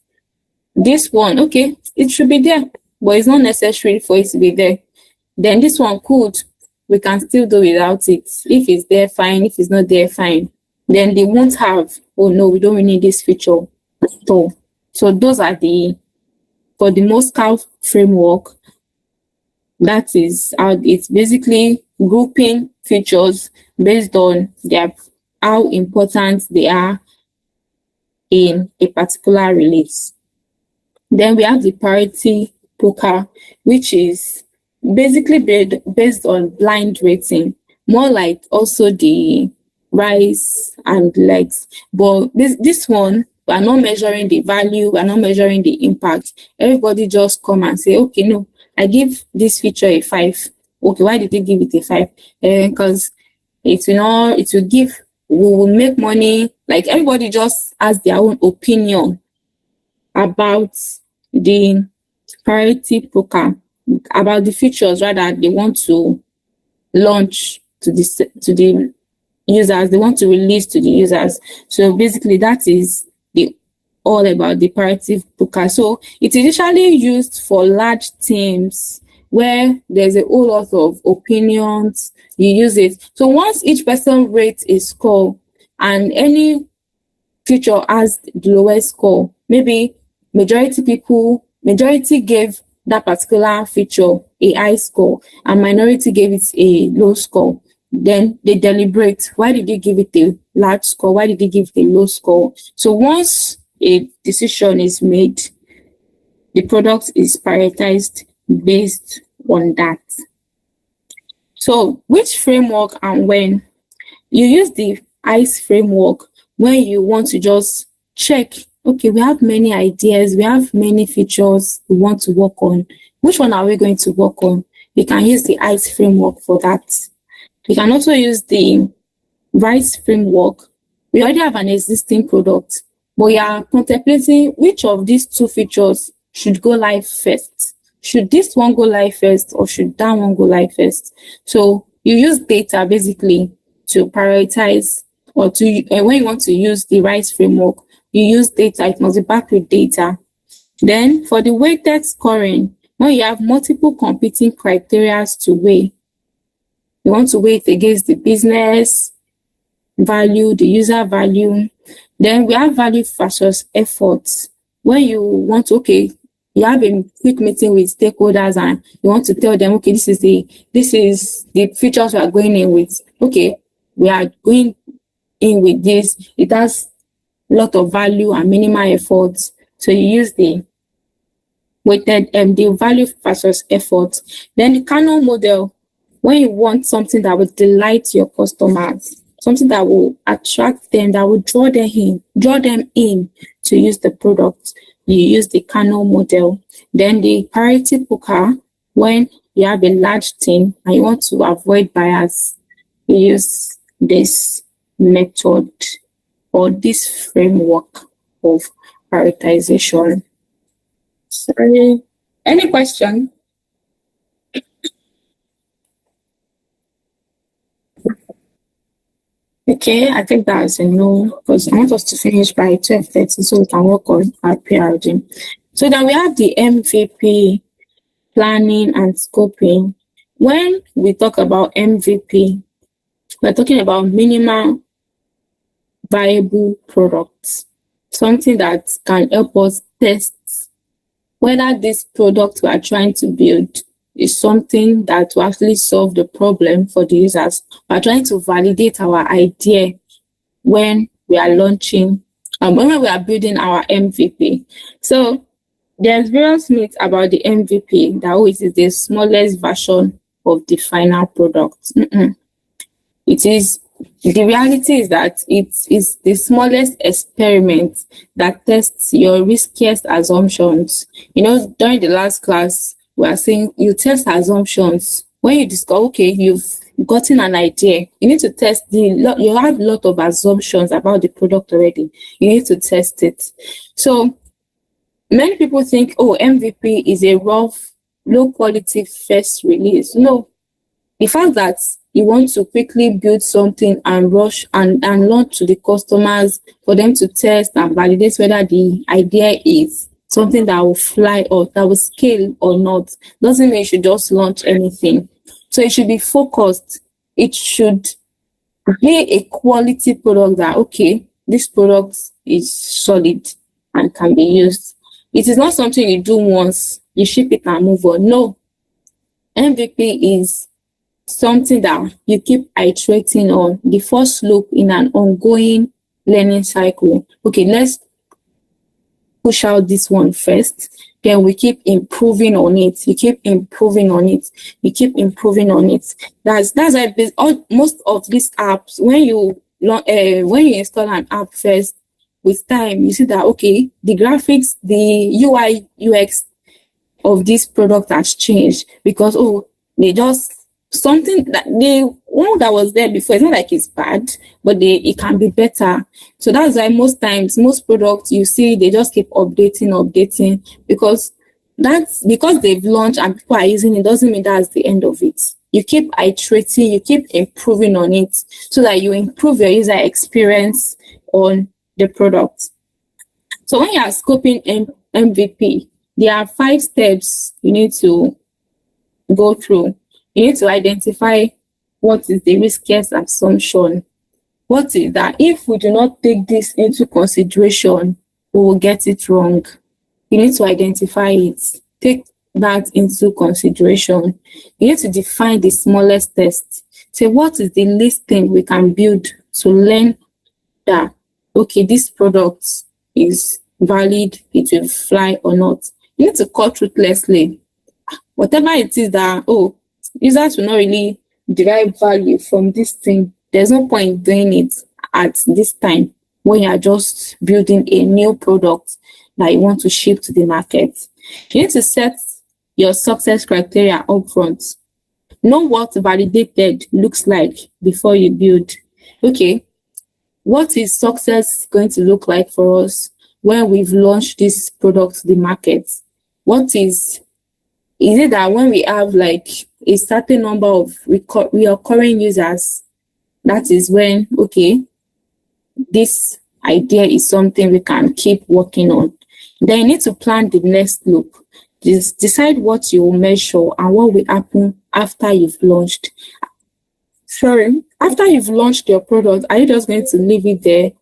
This one, okay, it should be there, but it's not necessary for it to be there. Then this one we can still do without it. If it's there, fine. If it's not there, fine. Then they won't have, oh no, we don't really need this feature at all. So those are for the must-have framework. That is how it's basically grouping features based on how important they are in a particular release. Then we have the priority poker, which is basically based on blind rating, more like also the rise and legs. But this one, we are not measuring the value, we are not measuring the impact. Everybody just come and say, okay, no, I give this feature a 5. Okay, why did they give it a 5? Because we will make money. Like, everybody just has their own opinion about the priority poker, about the features rather they want to launch to the users, they want to release to the users. So basically that is all about the priority poker. So it is usually used for large teams where there's a whole lot of opinions. You use it. So once each person rates a score and any feature has the lowest score, maybe majority gave that particular feature a high score and minority gave it a low score, then they deliberate. Why did they give it a large score? Why did they give it a low score? So once a decision is made, the product is prioritized based on that. So which framework and when? You use the ICE framework when you want to just check, okay, we have many ideas, we have many features we want to work on. Which one are we going to work on? You can use the ICE framework for that. You can also use the RISE framework. We already have an existing product, but we are contemplating which of these two features should go live first. Should this one go live first or should that one go live first? So you use data basically to prioritize, or when you want to use the RISE framework, you use data. It must be backed with data. Then for the weighted scoring, when you have multiple competing criteria to weigh, you want to weigh it against the business value, the user value. Then we have value versus efforts. When you want to, okay, you have a quick meeting with stakeholders and you want to tell them, okay, this is the features we are going in with. Okay, we are going in with this. It has a lot of value and minimal efforts. So you use the weighted the value versus effort. Then the Canon model, when you want something that will delight your customers, something that will attract them, that will draw them in to use the product, you use the Canon model. Then the priority poker, when you have a large team and you want to avoid bias, you use this method or this framework of prioritization. Sorry. Any question? Okay, I think that's a no, because I want us to finish by 12:30 so we can work on our PRD. So then we have the MVP, planning and scoping. When we talk about MVP, we're talking about minimal viable products, something that can help us test whether this product we are trying to build is something that will actually solve the problem for the users. We are trying to validate our idea when we are launching, when we are building our MVP. So there's various myths about the MVP, that it is the smallest version of the final product. It is the reality is that it is the smallest experiment that tests your riskiest assumptions. During the last class, we are saying you test assumptions. When you discover, okay, you've gotten an idea, you need to test you have a lot of assumptions about the product already. You need to test it. So many people think, oh, MVP is a rough, low quality first release. No, the fact that you want to quickly build something and rush and launch to the customers for them to test and validate whether the idea is something that will fly or that will scale or not doesn't mean you should just launch anything. So it should be focused. It should be a quality product that, okay, this product is solid and can be used. It is not something you do once, you ship it and move on. No, MVP is something that you keep iterating on, the first loop in an ongoing learning cycle. Okay, let's push out this one first, then we keep improving on it. You keep improving on it. You keep improving on it. That's why most of these apps, when you install an app first, with time you see that, okay, the graphics, the UI UX of this product has changed because they just something that the one that was there before, it's not like it's bad, but it can be better. So that's why most products you see they just keep updating because they've launched and people are using it doesn't mean that's the end of it. You keep iterating, you keep improving on it so that you improve your user experience on the product. So when you are scoping MVP, there are 5 steps you need to go through. You need to identify what is the riskiest assumption. What is that? If we do not take this into consideration, we will get it wrong. You need to identify it. Take that into consideration. You need to define the smallest test. Say, what is the least thing we can build to learn that, okay, this product is valid, it will fly or not. You need to cut ruthlessly. Whatever it is that, users will not really derive value from this thing, there's no point doing it at this time when you are just building a new product that you want to ship to the market. You need to set your success criteria up front. Know what validated looks like before you build. Okay, what is success going to look like for us when we've launched this product to the market? What is it that when we have like a certain number of recurring users, that is when, okay, this idea is something we can keep working on. Then you need to plan the next loop. Just decide what you will measure and what will happen after you've launched. After you've launched your product, are you just going to leave it there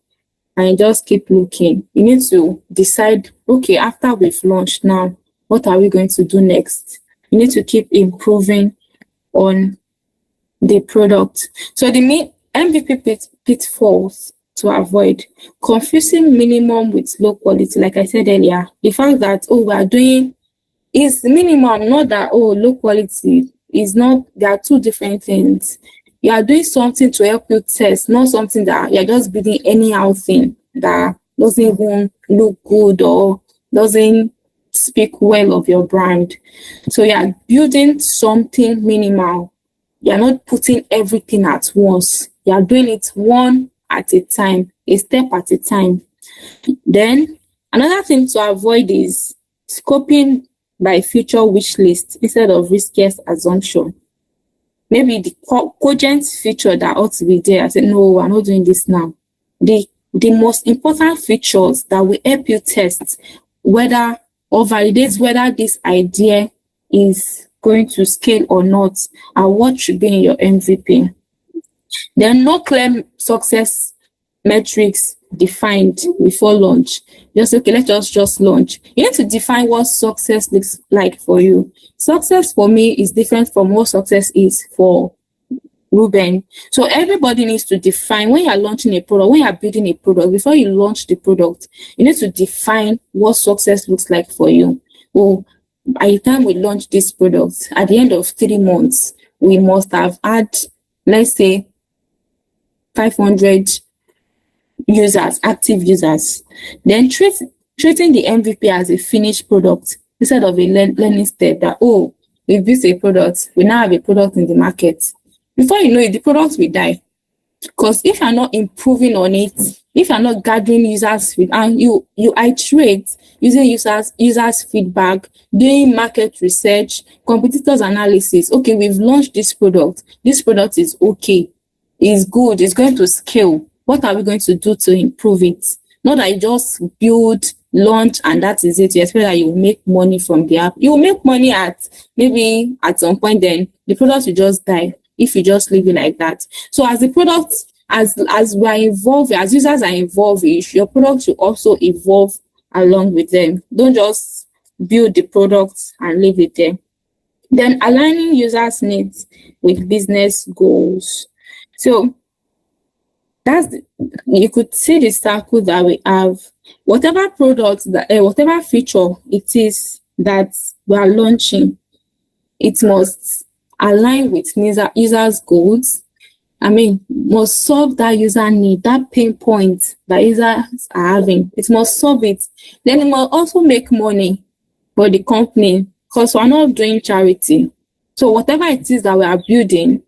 and just keep looking? You need to decide, okay, after we've launched now, what are we going to do next? You need to keep improving on the product. So the main MVP pitfalls to avoid: confusing minimum with low quality. Like I said earlier, the fact that, we are doing is minimum, not that, low quality is not, there are two different things. You are doing something to help you test, not something that you're just building anyhow thing that doesn't even look good or doesn't speak well of your brand. So you are building something minimal. You're not putting everything at once. You are doing it one at a time, a step at a time. Then another thing to avoid is scoping by future wish list instead of riskiest assumption. Maybe the cogent feature that ought to be there, I said, no, I'm not doing this now. The most important features that will help you test whether or validate whether this idea is going to scale or not and what should be in your MVP. There are no clear success metrics defined before launch. Just, okay, let's just launch. You need to define what success looks like for you. Success for me is different from what success is for Ruben. So everybody needs to define, when you're launching a product, when you're building a product, before you launch the product, you need to define what success looks like for you. Well, by the time we launch this product, at the end of 3 months, we must have had, let's say, 500 users, active users. Then treating the MVP as a finished product instead of a learning step that, oh, we built a product, we now have a product in the market. Before you know it, the product will die. Because if you're not improving on it, if you're not gathering users and you iterate using users feedback, doing market research, competitors analysis. Okay, we've launched this product. This product is okay, it's good, it's going to scale. What are we going to do to improve it? Not that you just build, launch, and that is it. You expect that you will make money from the app. You will make money maybe at some point, then the product will just die if you just leave it like that. So as the product, as we are evolving, as users are evolving, your product should also evolve along with them. Don't just build the product and leave it there. Then aligning users' needs with business goals. So you could see the circle that we have. Whatever product, whatever feature it is that we are launching, it must align with users' goals. I mean, must solve that user need, that pain point that users are having. It must solve it. Then it must also make money for the company, because we're not doing charity. So whatever it is that we are building,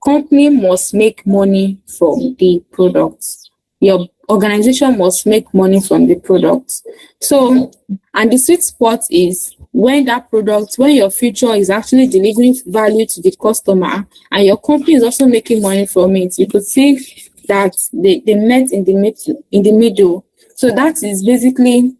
company must make money from the products. Your organization must make money from the product. So, and the sweet spot is when your feature is actually delivering value to the customer and your company is also making money from it. You could see that they met in the middle. So that is basically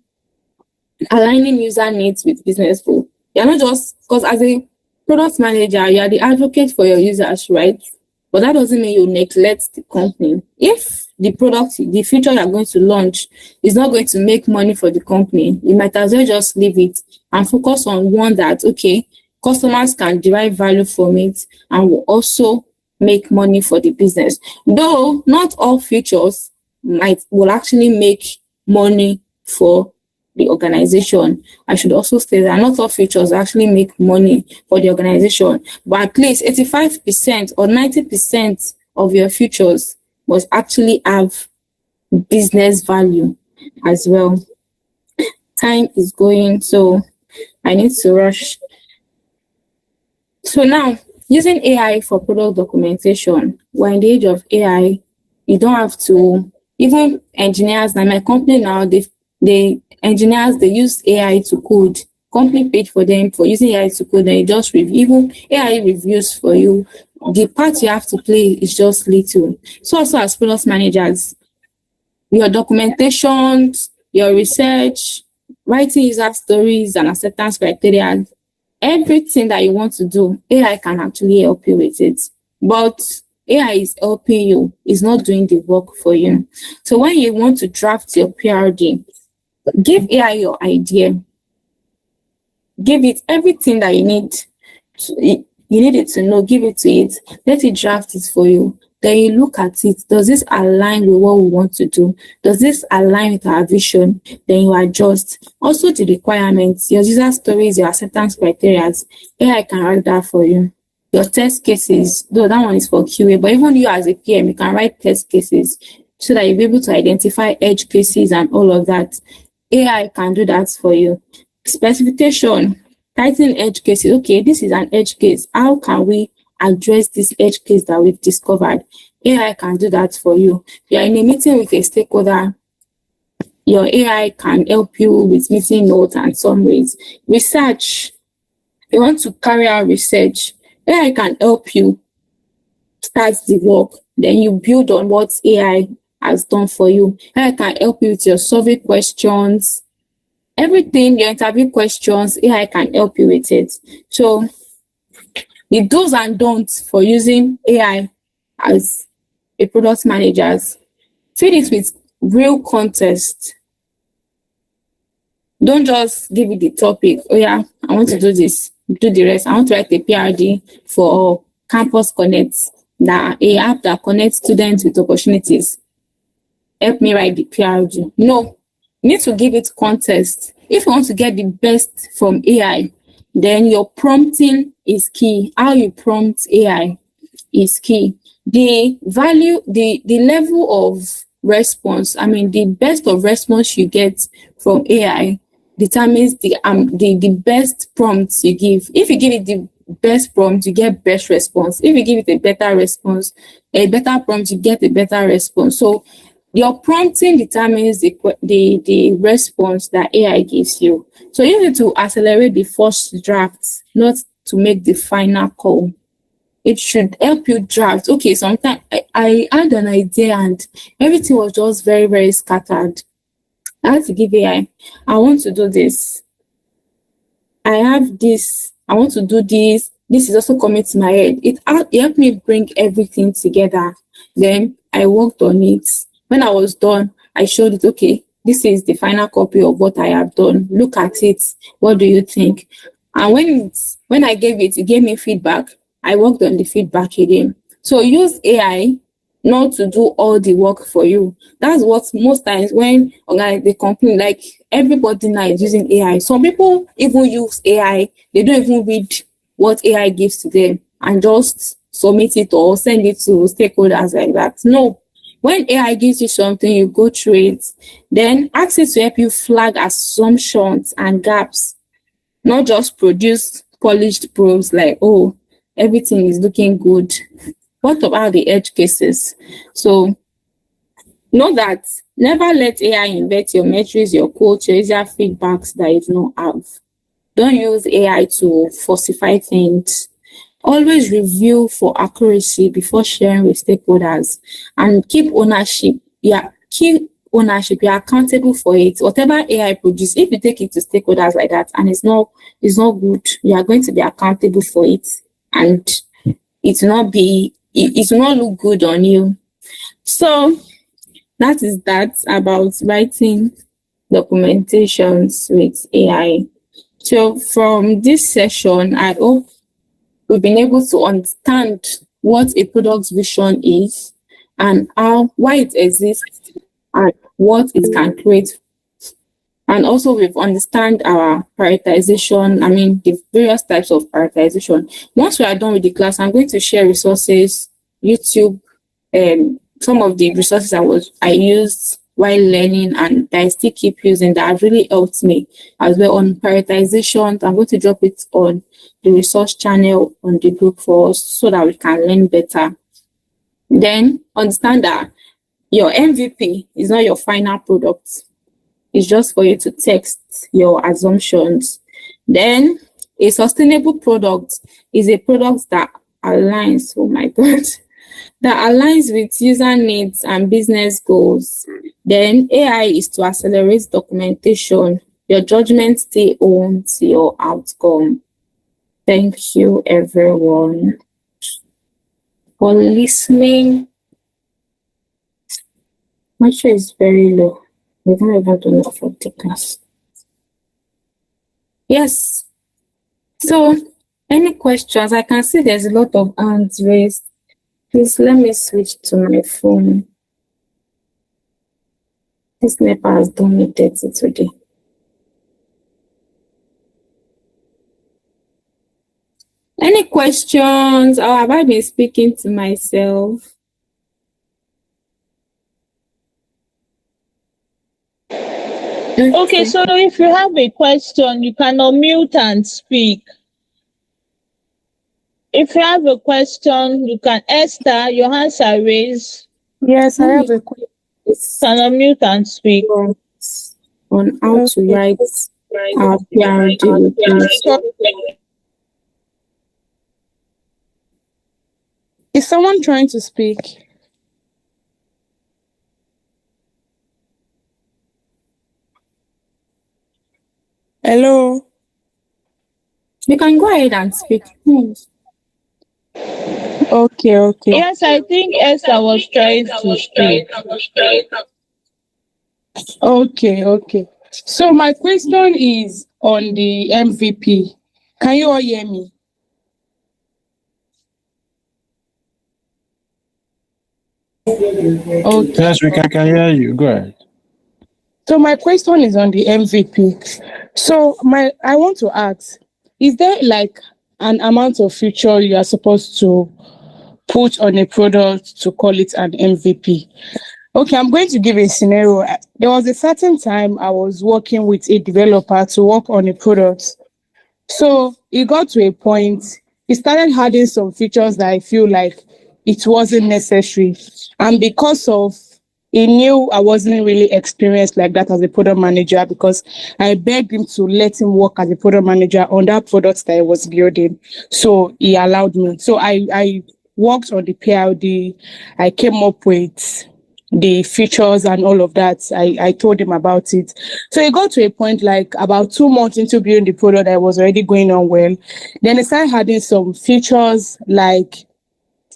aligning user needs with business goal. You're not just, because as a product manager, you are the advocate for your users, right? But that doesn't mean you neglect the company. If the product, the feature you're going to launch is not going to make money for the company, you might as well just leave it and focus on one that, okay, customers can derive value from it and will also make money for the business. Though not all features will actually make money for the organization. I should also say that not all features actually make money for the organization, but at least 85% or 90% of your features must actually have business value as well. Time is going, so I need to rush. So now, using AI for product documentation. We're in the age of AI. You don't have to, even engineers, like my company now, engineers, they use AI to code. Company paid for them for using AI to code, and just review. Even AI reviews for you. The part you have to play is just little. So also as product managers, your documentation, your research, writing user stories and acceptance criteria, everything that you want to do, AI can actually help you with it. But AI is helping you, it's not doing the work for you. So when you want to draft your PRD, give AI your idea. Give it everything that you need. You need it to know, give it to it. Let it draft it for you. Then you look at it. Does this align with what we want to do? Does this align with our vision? Then you adjust. Also the requirements, your user stories, your acceptance criteria. AI can write that for you. Your test cases, though that one is for QA, but even you as a PM, you can write test cases so that you'll be able to identify edge cases and all of that. AI can do that for you. Specification, tighten edge cases. Okay, this is an edge case. How can we address this edge case that we've discovered? AI can do that for you. You're in a meeting with a stakeholder, your AI can help you with meeting notes and summaries. Research, you want to carry out research, AI can help you start the work. Then you build on what AI has done for you. AI can help you with your survey questions, everything, your interview questions, AI can help you with it. So the do's and don'ts for using AI as a product manager, feed it with real context. Don't just give it the topic. Oh yeah, I want to do this, do the rest. I want to write a PRD for Campus Connect, that a app that connects students with opportunities. Help me write the PRD. No, you need to give it context. If you want to get the best from AI, then your prompting is key. How you prompt AI is key. the value, the level of response, I mean, the best of response you get from AI determines the best prompts you give. If you give it the best prompt, you get best response. If you give it a better response, a better prompt, you get a better response. So your prompting determines the response that AI gives you. So you need to accelerate the first draft, not to make the final call. It should help you draft. Okay, sometimes I had an idea and everything was just very, very scattered. I had to give AI, I want to do this. I have this. I want to do this. This is also coming to my head. It helped me bring everything together. Then I worked on it. When I was done, I showed it, okay, this is the final copy of what I have done. Look at it. What do you think? And when I gave it, it gave me feedback. I worked on the feedback again. So use AI not to do all the work for you. That's what most times when the company, like everybody now is using AI. Some people even use AI. They don't even read what AI gives to them and just submit it or send it to stakeholders like that. No. When AI gives you something, you go through it. Then ask it to help you flag assumptions and gaps. Not just produce polished proofs like, oh, everything is looking good. What about the edge cases? So know that never let AI invent your metrics, your quotes, your feedbacks that you do not have. Don't use AI to falsify things. Always review for accuracy before sharing with stakeholders and keep ownership. Keep ownership. You're accountable for it. Whatever AI produces, if you take it to stakeholders like that and it's not good, you are going to be accountable for it, and it will not look good on you. So that is that about writing documentations with AI. So from this session, I hope we've been able to understand what a product vision is and why it exists and what it can create. And also we've understand our prioritization, I mean the various types of prioritization. Once we are done with the class, I'm going to share resources, YouTube, some of the resources I used while learning and that I still keep using that have really helped me as well on prioritization. I'm going to drop it on the resource channel on the group for us so that we can learn better. Then understand that your MVP is not your final product. It's just for you to test your assumptions. Then a sustainable product is a product that aligns, oh my God, that aligns with user needs and business goals. Then AI is to accelerate documentation. Your judgment still owns your outcome. Thank you, everyone, for listening. My share is very low. We don't even do enough for the class. Yes. So, any questions? I can see there's a lot of hands raised. Please let me switch to my phone. This NEPA has done me dirty today. Any questions, or have I been speaking to myself? Okay, so if you have a question, you can unmute and speak. If you have a question, you can, Esther, your hands are raised. Yes, I have a question. You can unmute and speak. On how to write our PRD report. Is someone trying to speak? Hello? You can go ahead and speak. Okay. Yes, I think Esther was trying to speak. Okay. So my question is on the MVP. Can you all hear me? Okay. Yes, we can hear you. Go ahead. So my question is on the MVP. So I want to ask, is there like an amount of feature you are supposed to put on a product to call it an MVP. Okay, I'm going to give a scenario. There was a certain time I was working with a developer to work on a product. So it got to a point, it started adding some features that I feel like it wasn't necessary. And because of, he knew I wasn't really experienced like that as a product manager, because I begged him to let him work as a product manager on that product that I was building. So he allowed me. So I worked on the PLD. I came up with the features and all of that. I told him about it. So it got to a point like about 2 months into building the product, I was already going on well. Then I started adding some features, like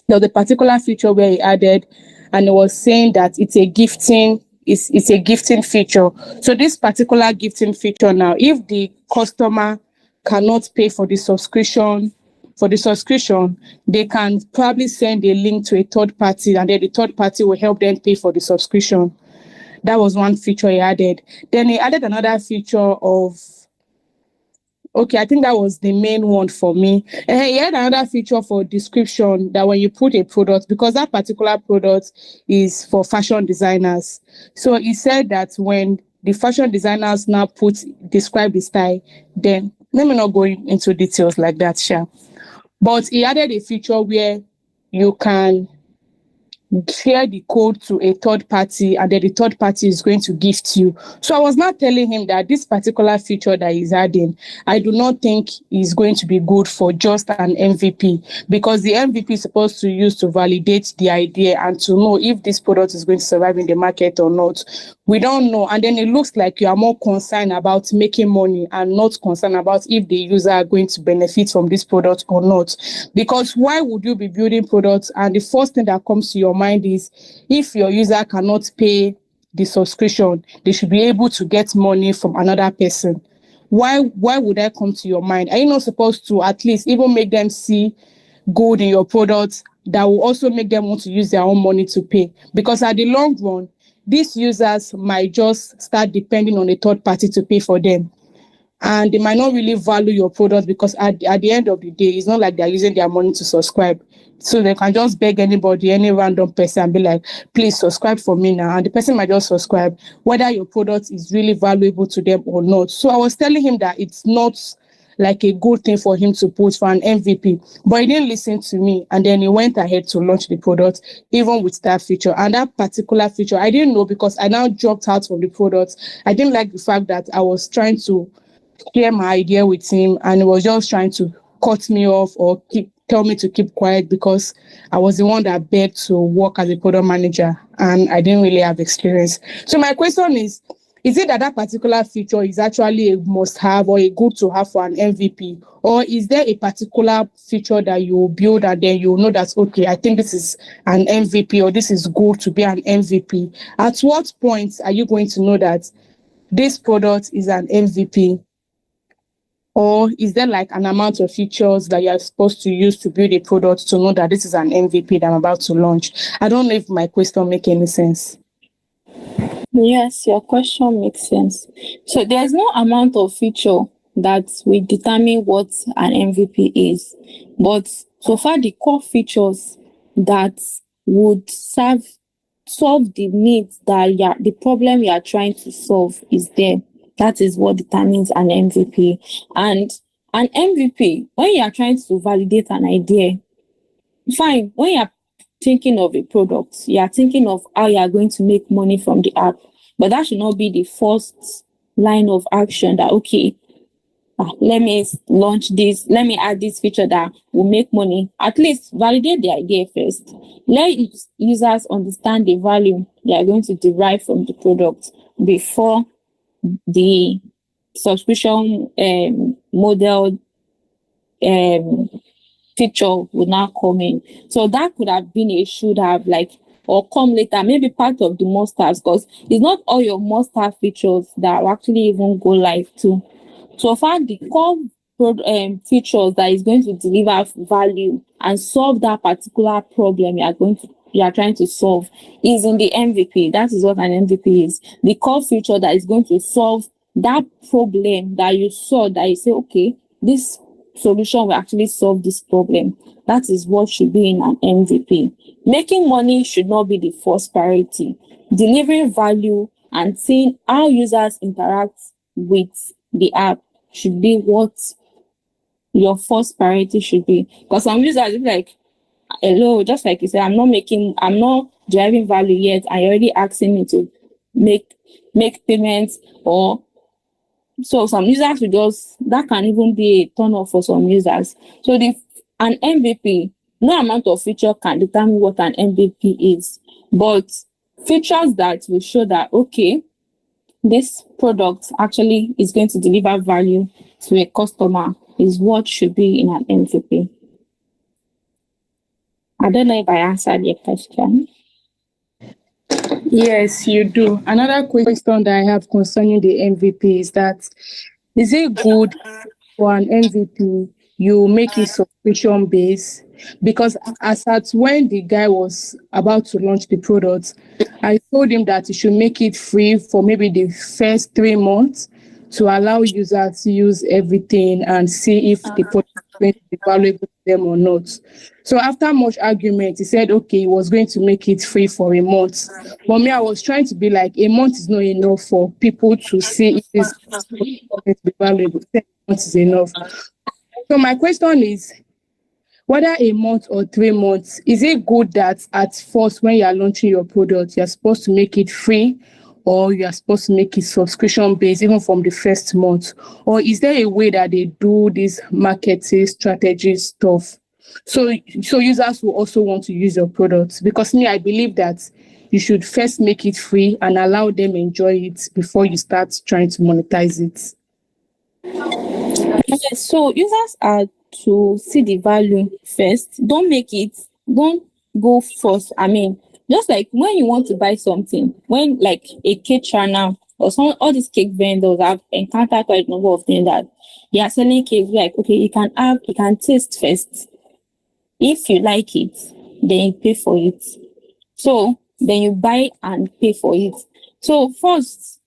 there was a particular feature where he added, and it was saying that it's a gifting, it's a gifting feature. So this particular gifting feature now, if the customer cannot pay for the subscription, they can probably send a link to a third party, and then the third party will help them pay for the subscription. That was one feature he added. Then he added another feature of, okay, I think that was the main one for me. And he had another feature for description, that when you put a product, because that particular product is for fashion designers. So he said that when the fashion designers now describe the style, then let me not go into details like that, sure. But he added a feature where you can share the code to a third party, and then the third party is going to gift you. So I was not telling him that this particular feature that he's adding, I do not think is going to be good for just an MVP, because the MVP is supposed to use to validate the idea and to know if this product is going to survive in the market or not. We don't know. And then it looks like you are more concerned about making money and not concerned about if the user are going to benefit from this product or not. Because why would you be building products and the first thing that comes to your mind is, if your user cannot pay the subscription, they should be able to get money from another person? Why would that come to your mind? Are you not supposed to at least even make them see gold in your products that will also make them want to use their own money to pay? Because at the long run, these users might just start depending on a third party to pay for them. And they might not really value your product, because at the end of the day, it's not like they're using their money to subscribe. So they can just beg anybody, any random person, and be like, please subscribe for me now. And the person might just subscribe, whether your product is really valuable to them or not. So I was telling him that it's not like a good thing for him to put for an MVP. But he didn't listen to me. And then he went ahead to launch the product, even with that feature. And that particular feature, I didn't know, because I now dropped out from the product. I didn't like the fact that I was trying to share my idea with him, and he was just trying to cut me off or tell me to keep quiet, because I was the one that begged to work as a product manager, and I didn't really have experience. So my question is it that particular feature is actually a must-have or a good to have for an MVP? Or is there a particular feature that you build and then you know that, okay, I think this is an MVP, or this is good to be an MVP? At what point are you going to know that this product is an MVP? Or is there like an amount of features that you're supposed to use to build a product to know that this is an MVP that I'm about to launch? I don't know if my question makes any sense. Yes, your question makes sense. So there's no amount of feature that will determine what an MVP is. But so far, the core features that would solve the needs that the problem you are trying to solve is there. That is what determines an MVP. And an MVP, when you are trying to validate an idea, fine. When you are thinking of a product, you are thinking of how you are going to make money from the app. But that should not be the first line of action that, okay, let me launch this, let me add this feature that will make money. At least validate the idea first. Let users understand the value they are going to derive from the product before the subscription model feature would not come in. So that could have been a should have, like, or come later, maybe part of the must-haves, because it's not all your must-have features that will actually even go live too. So far, the core features that is going to deliver value and solve that particular problem you are trying to solve is in the MVP. That is what an MVP is. The core feature that is going to solve that problem that you saw, that you say, okay, this solution will actually solve this problem. That is what should be in an MVP. Making money should not be the first priority. Delivering value and seeing how users interact with the app should be what your first priority should be. Because some users will be like, hello, just like you said, I'm not driving value yet, and you're already asking me to make payments. Or so some users will just, that can even be a turn off for some users. So an MVP, no amount of feature can determine what an MVP is, but features that will show that, okay, this product actually is going to deliver value to a customer is what should be in an MVP. I don't know if I answered your question. Yes, you do. Another question that I have concerning the MVP is that, is it good for an MVP you make it subscription based? Because as at when the guy was about to launch the product, I told him that he should make it free for maybe the first 3 months to allow users to use everything and see if the product is going to be valuable to them or not. So after much argument, he said, okay, he was going to make it free for a month. But me, I was trying to be like, a month is not enough for people to see if this is going to be valuable. 10 months is enough. So my question is, whether a month or 3 months, is it good that at first when you are launching your product, you're supposed to make it free, or you are supposed to make it subscription based even from the first month? Or is there a way that they do this marketing strategy stuff so users will also want to use your products? Because me, I believe that you should first make it free and allow them enjoy it before you start trying to monetize it. Yes, so users are to see the value first. Don't go first. I mean, just like when you want to buy something, when like a cake channel or all these cake vendors, I've encountered quite a number of things that they are selling cakes like, okay, you can taste first. If you like it, then you pay for it. So then you buy and pay for it. So first,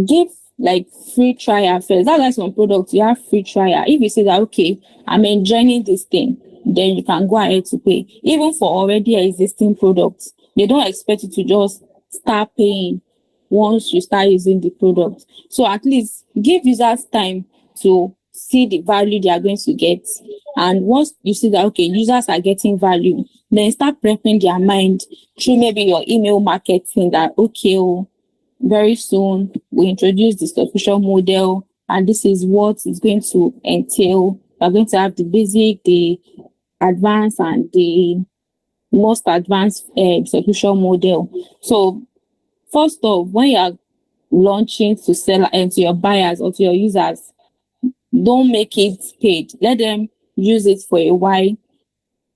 give like free trial first. That's why some products you have free trial. If you say that, okay, I'm enjoying this thing, then you can go ahead to pay. Even for already existing products, they don't expect you to just start paying once you start using the product. So at least give users time to see the value they are going to get. And once you see that, okay, users are getting value, then start prepping their mind through maybe your email marketing that, okay, very soon we introduce the subscription model, and this is what it's going to entail. We're going to have the basic, the advanced, and the most advanced subscription model. So first off, when you are launching to sell and to your buyers or to your users, don't make it paid. Let them use it for a while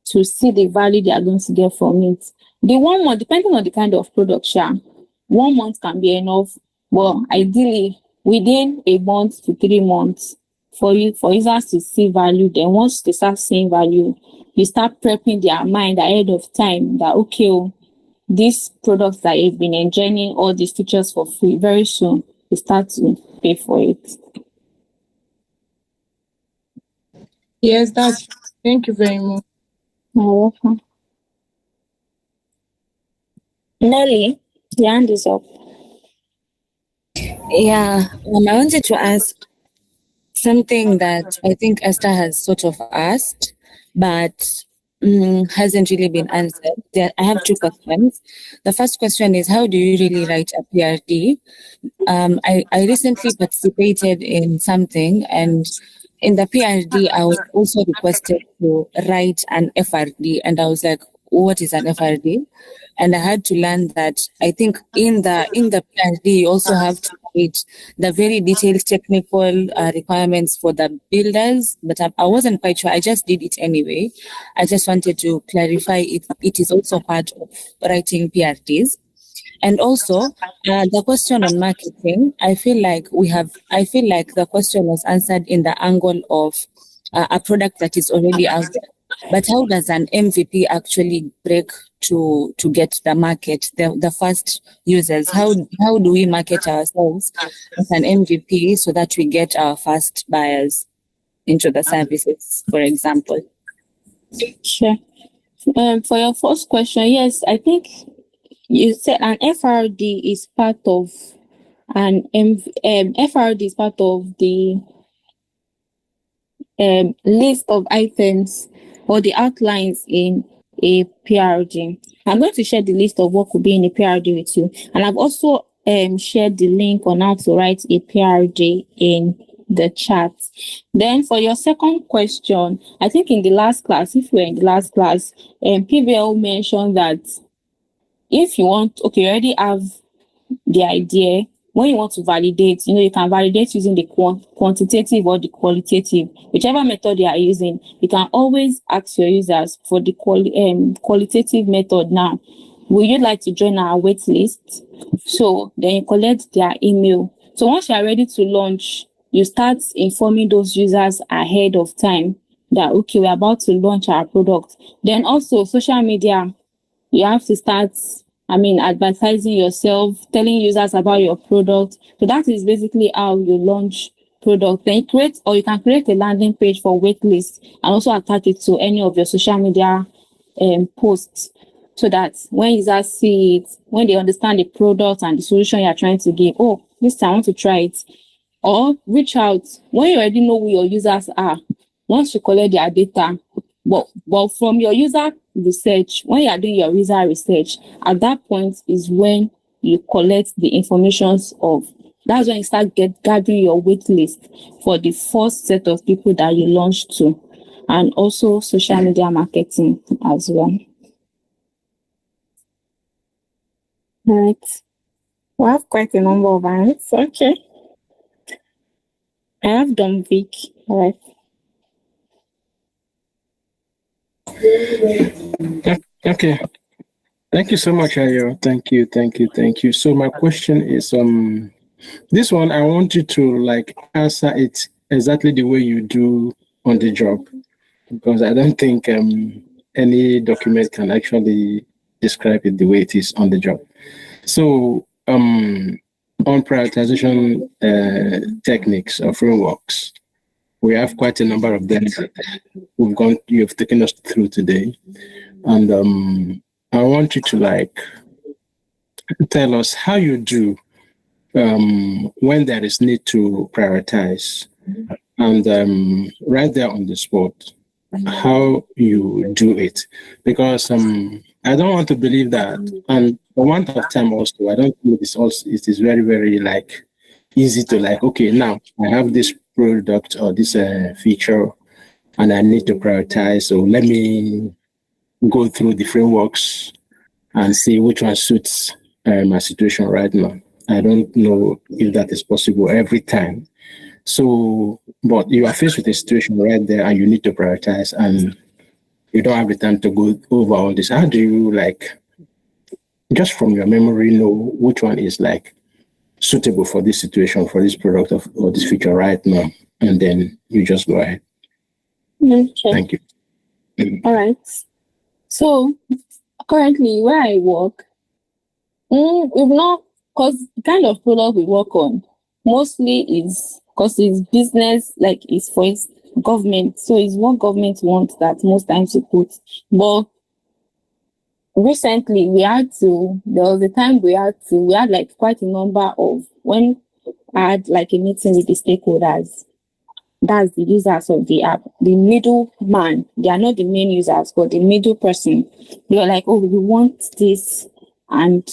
to see the value they are going to get from it. The 1 month, depending on the kind of product, 1 month can be enough. Well, ideally, within a month to 3 months, for users to see value. Then once they start seeing value, you start prepping their mind ahead of time that, okay, these products that you've been enjoying all these features for free, very soon you start to pay for it. Yes, thank you very much. You're welcome. Nelly, your hand is up. Yeah, I wanted to ask something that I think Esther has sort of asked, but hasn't really been answered. I have 2 questions. The first question is, how do you really write a PRD? I recently participated in something, and in the PRD, I was also requested to write an FRD, and I was like, what is an FRD? And I had to learn that I think in the PRD, you also have to write the very detailed technical requirements for the builders, but I wasn't quite sure. I just did it anyway. I just wanted to clarify it is also part of writing PRDs. And also, the question on marketing, I feel like the question was answered in the angle of a product that is already out there. But how does an MVP actually break to get the market, the first users? How do we market ourselves as an MVP so that we get our first buyers? into the services, for example? Sure. For your first question, yes, I think you said an FRD is part of FRD is part of the list of items or the outlines in a PRD. I'm going to share the list of what could be in a PRD with you, and I've also shared the link on how to write a PRD in the chat. Then for your second question, I think in the last class, if we're in the last class, PBL mentioned that if you want, okay, you already have the idea. When you want to validate, you can validate using the quantitative or the qualitative, whichever method you are using. You can always ask your users for the qualitative method. Now, would you like to join our wait list? So then you collect their email. So once you are ready to launch, you start informing those users ahead of time that, okay, we're about to launch our product. Then also social media, you have to start advertising yourself, telling users about your product. So that is basically how you launch product. Then you can create a landing page for waitlist and also attach it to any of your social media posts, so that when users see it, when they understand the product and the solution you are trying to give, oh, this time I want to try it. Or reach out when you already know who your users are. Once you collect their data, but from your user research, when you are doing your user research, at that point is when you collect the informations of. That's when you start gathering your wait list for the first set of people that you launch to, and also social media marketing as well. All right. We have quite a number of hands. Okay. I have done Vic. All right. Okay. Thank you so much, Ayo. Thank you. So my question is, this one I want you to answer it exactly the way you do on the job, because I don't think any document can actually describe it the way it is on the job. So on prioritization techniques or frameworks, we have quite a number of them that you've taken us through today. And I want you to tell us how you do when there is need to prioritize, and right there on the spot, how you do it. Because I don't want to believe that, and for want of time also, I don't think it is very, very easy to okay, now I have this product or this feature and I need to prioritize, so let me go through the frameworks and see which one suits my situation right now. I don't know if that is possible every time. So, but you are faced with a situation right there and you need to prioritize and you don't have the time to go over all this. How do you just from your memory know which one is suitable for this situation, for this product or this feature right now, and then you just go ahead? Okay. Thank you. All right. So currently where I work, we've not, because the kind of product we work on mostly is because it's business, it's for its government. So it's what government wants that most times you put. But recently there was a time we had quite a number of, when I had a meeting with the stakeholders, that's the users of the app, the middle man. They are not the main users, but the middle person. They were like, oh, we want this. And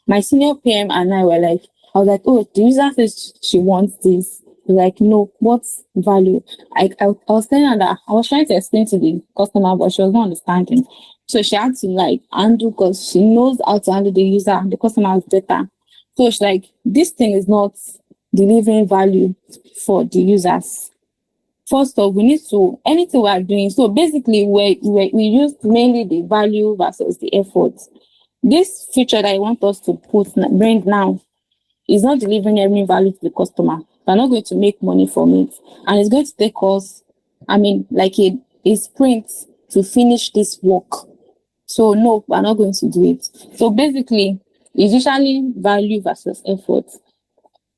my senior PM and I were I was like, oh, the user says she wants this. No, what's value? I was telling her that I was trying to explain to the customer, but she was not understanding. So she had to handle, because she knows how to handle the user and the customer's data. So she's this thing is not delivering value for the users. First off, we need to, anything we are doing, so basically we use mainly the value versus the effort. This feature that I want us to bring now is not delivering any value to the customer. We're not going to make money from it. And it's going to take us, a sprint to finish this work. So no, we're not going to do it. So basically, it's usually value versus effort.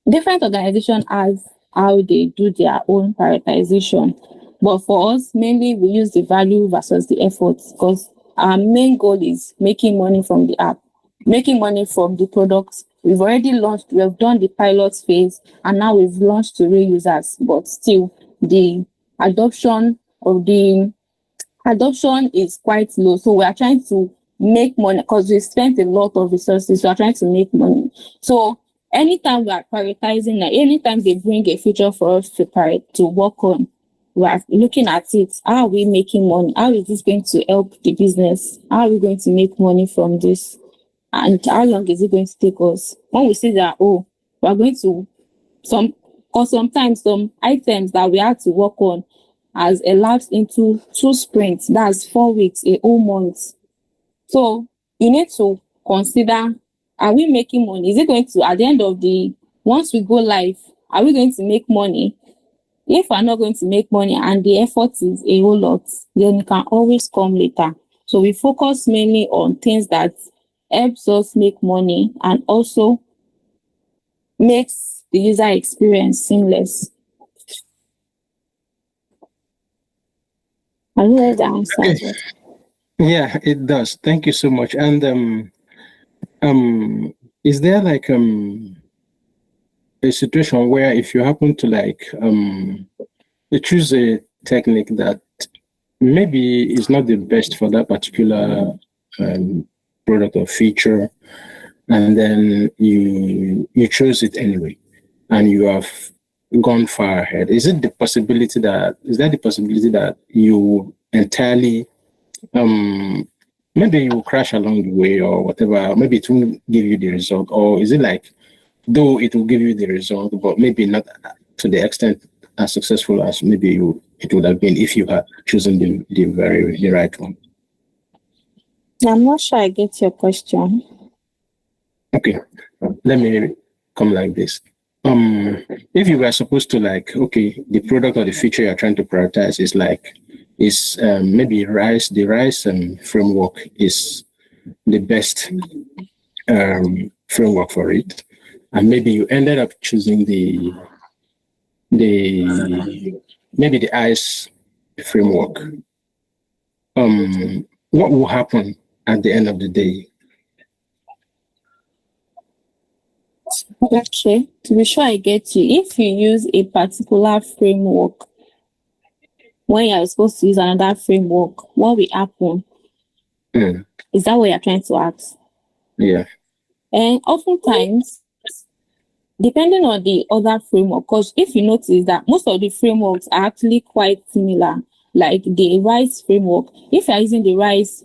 Different organization has how they do their own prioritization. But for us, mainly we use the value versus the effort, because our main goal is making money from the app, making money from the products. We've already launched, we have done the pilot phase, and now we've launched to real users, but still the adoption is quite low. So we are trying to make money because we spent a lot of resources. We are trying to make money. So anytime we are prioritizing, anytime they bring a feature for us to work on, we are looking at it. How are we making money? How is this going to help the business? How are we going to make money from this? And how long is it going to take us? When we see that, we are going to because sometimes some items that we have to work on has elapsed into 2 sprints. That's 4 weeks, a whole month. So you need to consider, are we making money? Is it going to, at the end of once we go live, are we going to make money? If we're not going to make money and the effort is a whole lot, then it can always come later. So we focus mainly on things that helps us make money and also makes the user experience seamless. I don't know if that answers it. Yeah, it does. Thank you so much. And is there like a situation where if you happen to you choose a technique that maybe is not the best for that particular product or feature, and then you chose it anyway, and you have gone far ahead? Is there the possibility that you entirely maybe you crash along the way or whatever, maybe it won't give you the result? Or is it like, though it will give you the result, but maybe not to the extent as successful as maybe it would have been if you had chosen the right one? I'm not sure I get your question. Okay, let me come like this. If you were supposed to the product or the feature you're trying to prioritize is maybe the RISE framework is the best framework for it, and maybe you ended up choosing maybe the ICE framework. What will happen at the end of the day? Okay, to be sure I get you. If you use a particular framework when you're supposed to use another framework, what will happen? Is that what you're trying to ask? Yeah. And oftentimes, depending on the other framework, because if you notice that most of the frameworks are actually quite similar, like the RISE framework, if you're using the RISE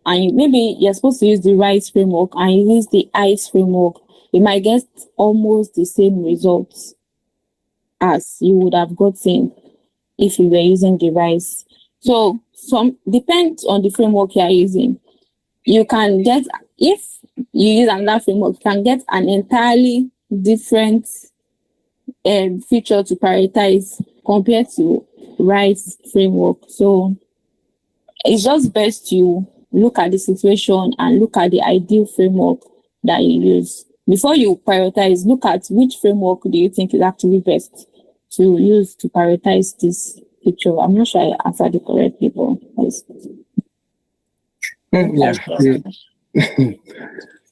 and maybe you're supposed to use the RISE framework and you use the ICE framework, you might get almost the same results as you would have gotten if you were using the RISE. So some depends on the framework you are using. You can get, if you use another framework, you can get an entirely different feature to prioritize compared to RISE framework. So it's just best you look at the situation and look at the ideal framework that you use. Before you prioritize, look at which framework do you think is actually best to use to prioritize this feature. I'm not sure I answered it correctly, but yeah.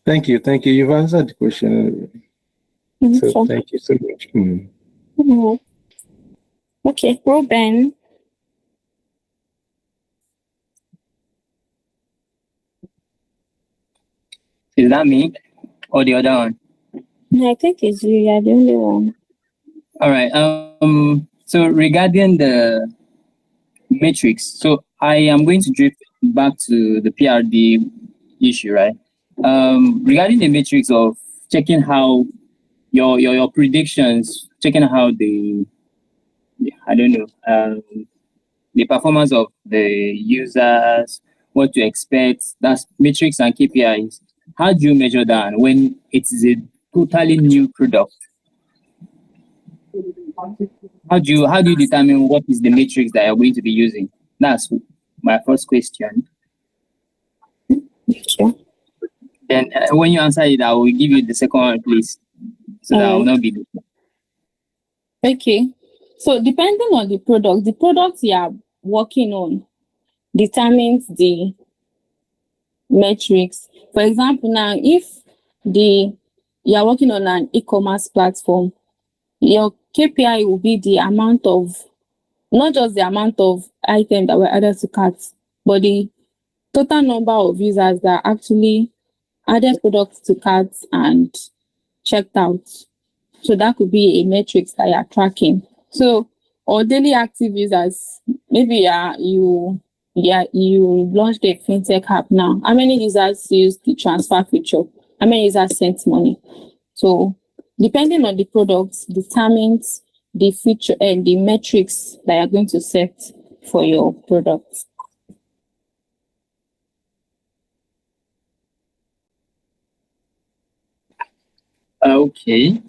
Thank you. You've answered the question. So thank you so much. Okay, Ruben. Is that me or the other one? No, I think it's you. You're the only one. All right. So regarding the matrix, so I am going to drift back to the PRD issue, right? Regarding the matrix of checking how your predictions, checking how the performance of the users, what to expect, that's metrics and KPIs. How do you measure that when it is a totally new product? How do you determine what is the matrix that you're going to be using? That's my first question. Sure. Then when you answer it, I will give you the second one, please, so that I will not be. Okay. So depending on the product you are working on determines the metrics. For example, now if you are working on an e-commerce platform, your KPI will be the amount of, not just the amount of items that were added to carts, but the total number of users that actually added products to carts and checked out. So that could be a metrics that you are tracking. So, or daily active users, maybe you launched a fintech app now. How many users use the transfer feature? How many users sent money? So, depending on the product, determines the feature and the metrics that you're going to set for your product. Okay.